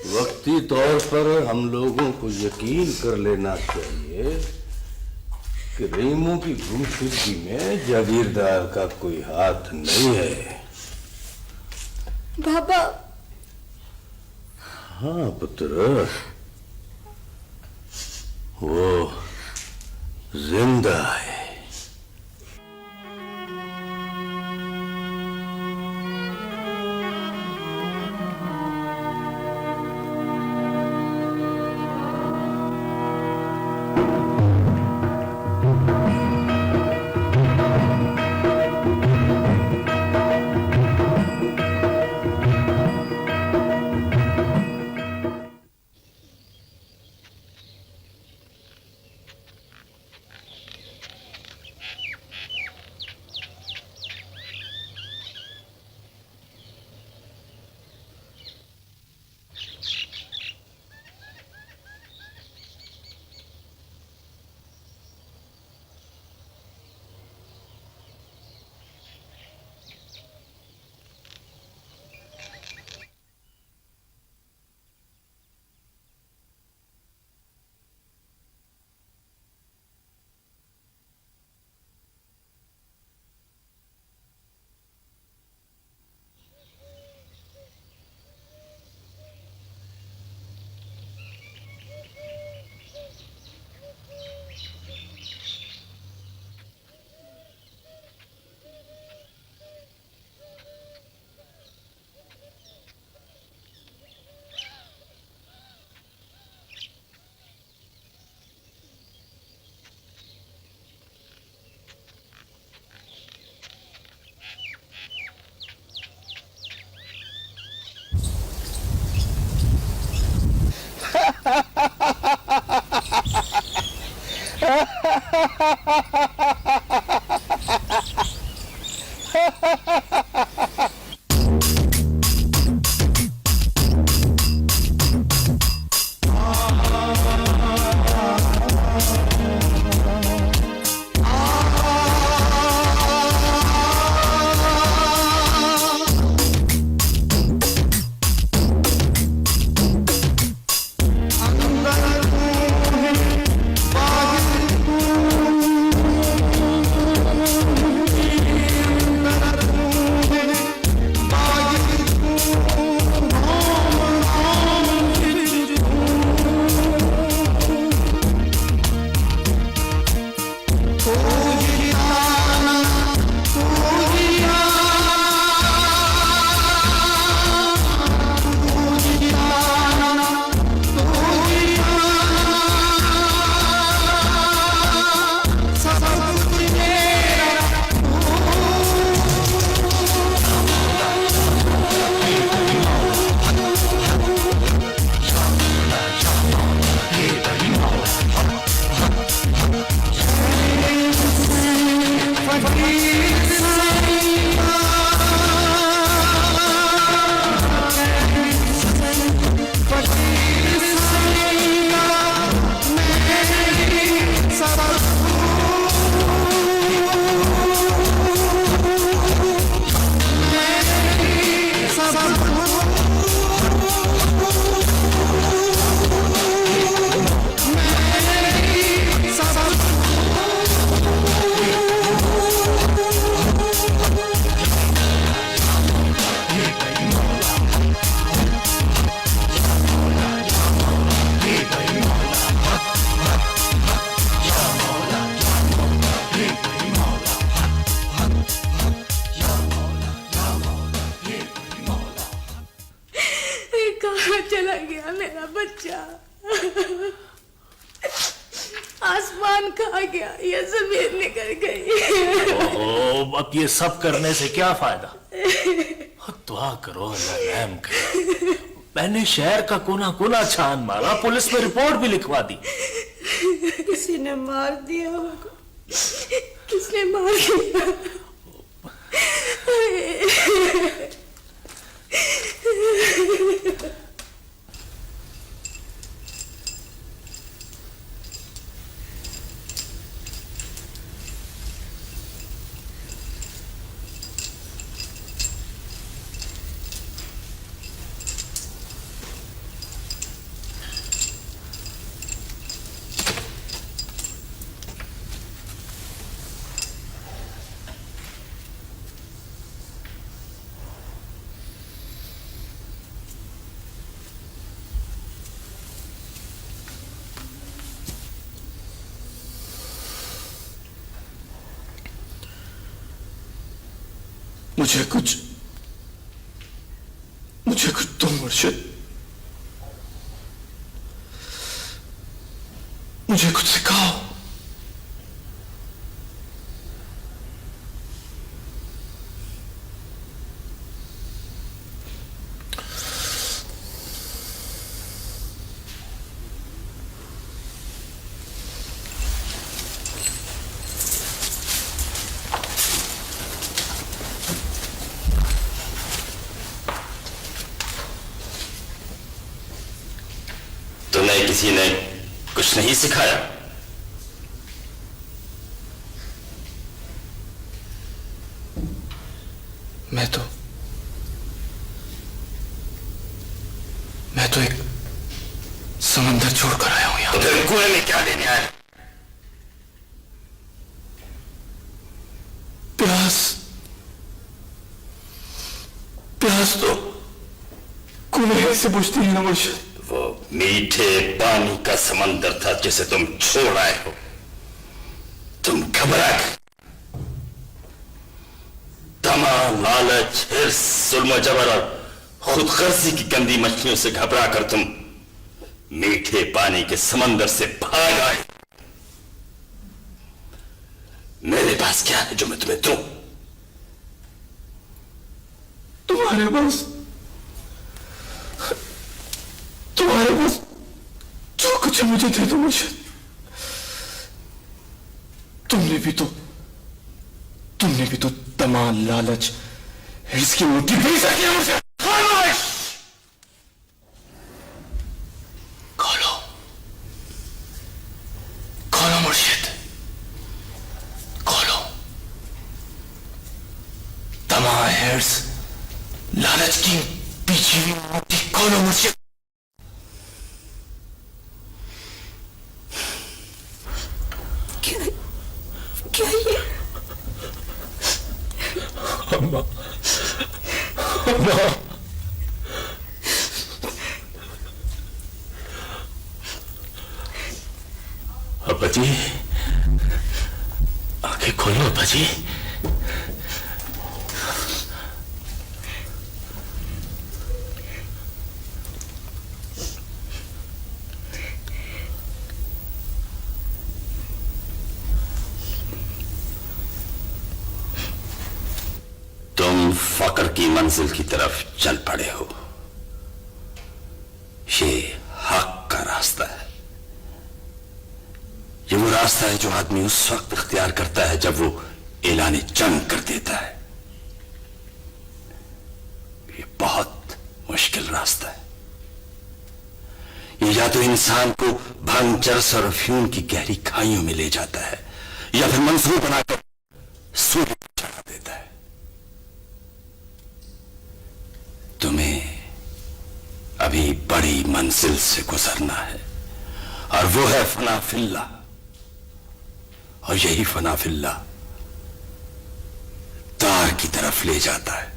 वक्ती तौर पर हम लोगों को यकीन कर लेना चाहिए कि रहीमू की गुमशुदगी में जागीरदार का कोई हाथ नहीं है। बाबा। हाँ पुत्र, वो जिंदा है। आसमान खा गया, ये जमीन निकल गई। ओहो, अब ये सब करने से क्या फायदा? दुआ करो अल्लाह रहम करे। मैंने शहर का कोना कोना छान मारा, पुलिस में रिपोर्ट भी लिखवा दी। किसी ने मार दिया होगा, किसने मार दिया? मुझे कुछ दो मुर्शिद, मुझे कुछ सिखाओ। तुम्हें किसी ने कुछ नहीं सिखाया? मैं तो एक समंदर छोड़कर आया हूं यहाँ। तो फिर कुएं में क्या लेने आया? प्यास तो कुएं से बुझती है ना मुर्शिद। वो मीठे पानी का समंदर था जिसे तुम छोड़ आए हो। तुम घबरा गए। तमा, लालच, हिर्स, जुल्म जबर और खुदगर्जी की गंदी मछलियों से घबरा कर तुम मीठे पानी के समंदर से भाग आए। मेरे पास क्या है जो मैं तुम्हें दूं? तुम्हारे पास जो कुछ मुझे दे दो मुर्शिद। तुमने भी तो तमाम लालच, हिर्स की रोटी पी सके मुझे। खोलो मुर्शिद, खोलो। तमाम हिर्स, लालच की पीछी हुई रोटी खोलो मुर्शिद। क्या ये? अम्मा, अब्बा जी, आंखें खोलो अब्बा जी। तुम फकर की मंजिल की तरफ चल पड़े हो। ये हक का रास्ता है। ये वो रास्ता है जो आदमी उस वक्त इख्तियार करता है जब वो ऐलान जंग कर देता है। ये बहुत मुश्किल रास्ता है। ये या तो इंसान को भंग, चरस और अफ्यून की गहरी खाइयों में ले जाता है या फिर मंसूर बनाकर सूर्य को चढ़ा देता है। तुम्हें अभी बड़ी मंजिल से गुजरना है और वो है फना फिल्ला। और यही फना फिल्ला तार की तरफ ले जाता है।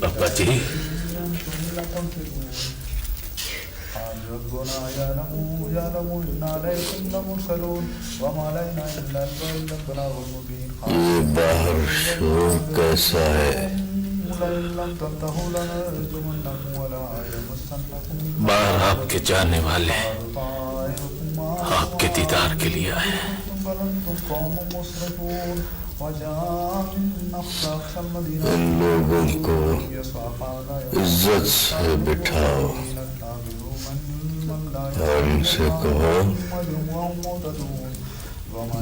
अब्बा जी ये बाहर शोर कैसा है? बाहर आपके जाने वाले आपके दीदार के लिए आए हैं। इन लोगों को इज्जत से बिठाओ और इनसे कहो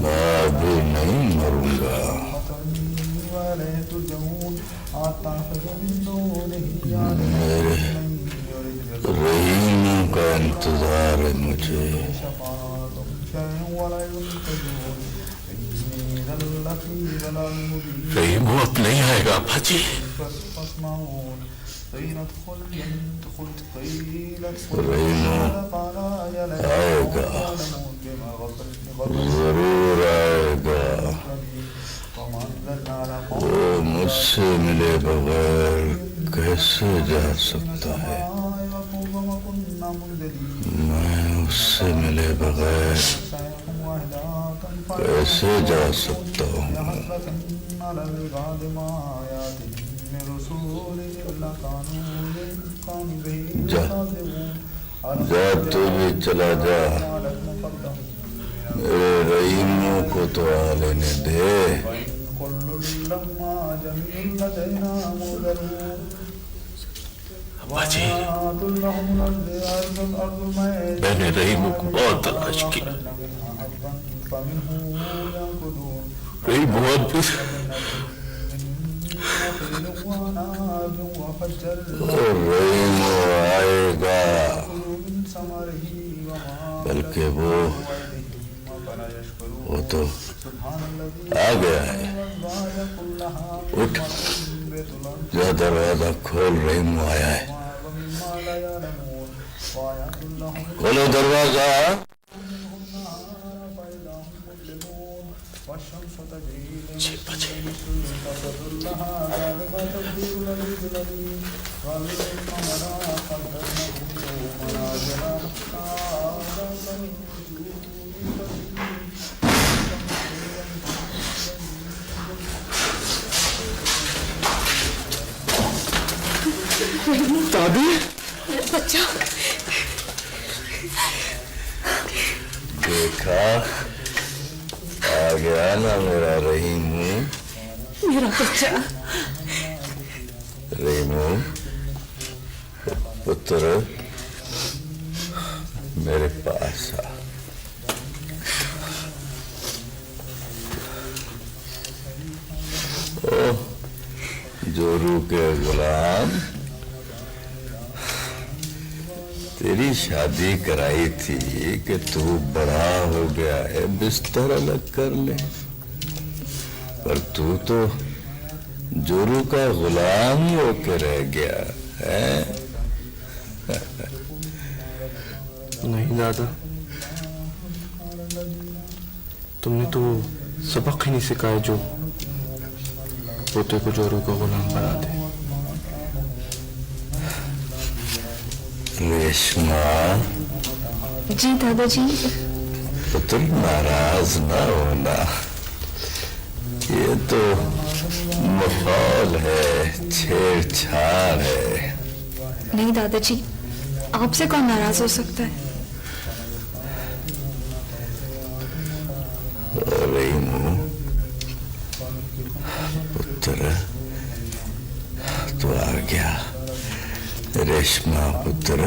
मैं अभी नहीं मरूंगा। मेरे रहीम का इंतजार है मुझे। रहीम वो अब नहीं आएगा अब्बा जी। रहीम आएगा, जरूर आएगा। वो मुझसे मिले बगैर कैसे जा सकता है? मैं उससे मिले बगैर कैसे जा सकता हूँ? जा जा तू भी चला जा, मेरे रहीमों को तो आ लेने दे। अब्बा जी मैंने रहीमों को बहुत तलाश किया। रहीम रहीम आएगा, बल्कि वो तो आ गया है। उठ जा, दरवाजा खोल, रहीम आया है। खोलो दरवाजा। दादी बच्चा देखा, आ गया ना मेरा रहीमू। मेरा बच्चा रहीमू पुत्र, मेरे पास आ। ओ जोरू के गुलाम, तेरी शादी कराई थी कि तू बड़ा हो गया है, बिस्तर अलग कर ले, पर तू तो जोरू का गुलाम ही होके रह गया है। नहीं दादा, तुमने तो सबक ही नहीं सिखाया जो पोते को जोरू का गुलाम बना दे। रेशमा जी दादाजी। पुत्र नाराज ना होना, ये तो माहौल है, छेड़छाड़ है। नहीं दादाजी, आपसे कौन नाराज हो सकता है? रहीमू पुत्र तो आ गया। रेशमा पुत्र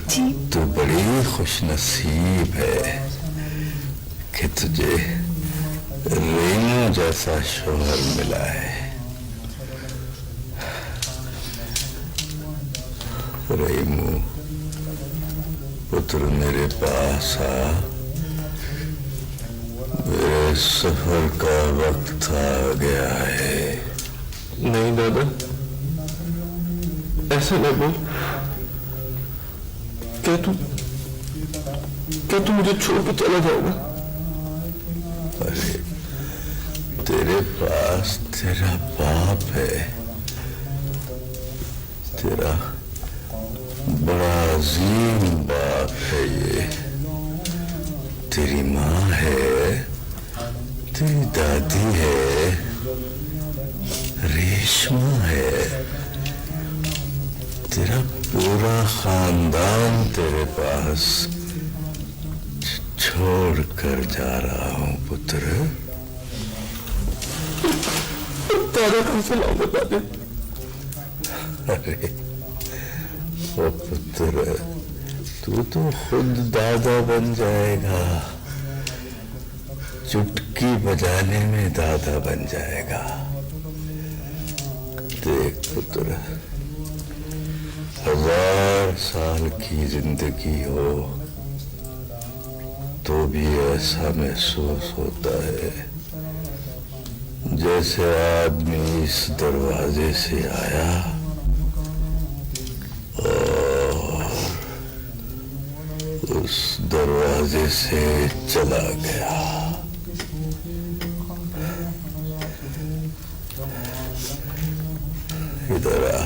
जी, तू बड़ी खुशनसीब है कि तुझे रहीमू जैसा शोहर मिला है। रहीमू पुत्र मेरे पास आ, मेरे सफर का वक्त आ गया है। नहीं दादा, ऐसा न बोल। क्या तू मुझे छोड़ के चला जाएगा? अरे तेरे पास तेरा बाप है, तेरा बड़ा अजीम बाप है ये। तेरी माँ है, तेरी दादी है, रेशमा है, तेरा पूरा खानदान तेरे पास छोड़ कर जा रहा हूं पुत्र। दादा कहाँ से लाऊंगा दादा? अरे ओ पुत्र, तू तो खुद दादा बन जाएगा, चुटकी बजाने में दादा बन जाएगा। देख पुत्र, 1000 साल की जिंदगी हो तो भी ऐसा महसूस होता है जैसे आदमी इस दरवाजे से आया और उस दरवाजे से चला गया। इधर आ,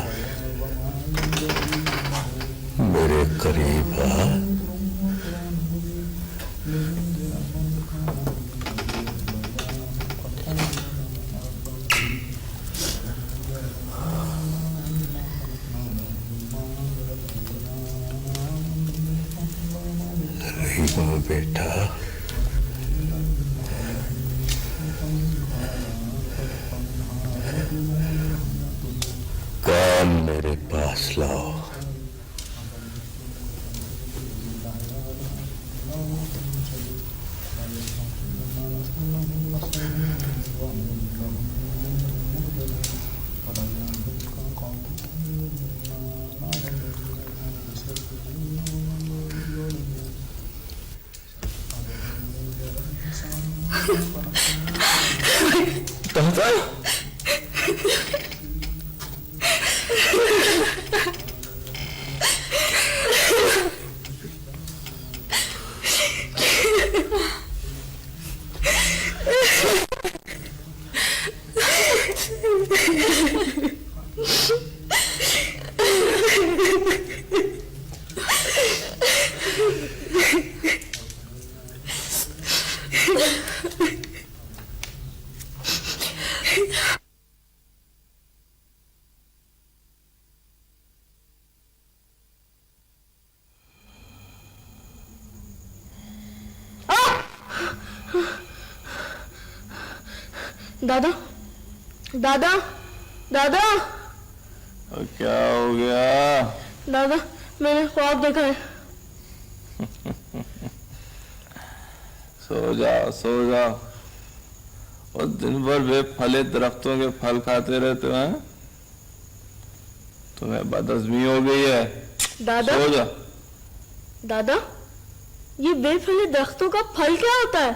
मेरे करीब आ। रहीमू बेटा, काम मेरे पास लाओ। दादा, दादा, दादा, दादा, क्या हो गया? दादा, मैंने ख्वाब देखा है। सो जाओ सो जाओ, और दिन भर बेफले दरख्तों के फल खाते रहते हैं। तुम्हें बदहजमी हो गई है। दादा, सो जा। दादा, ये बेफले दरख्तों का फल क्या होता है?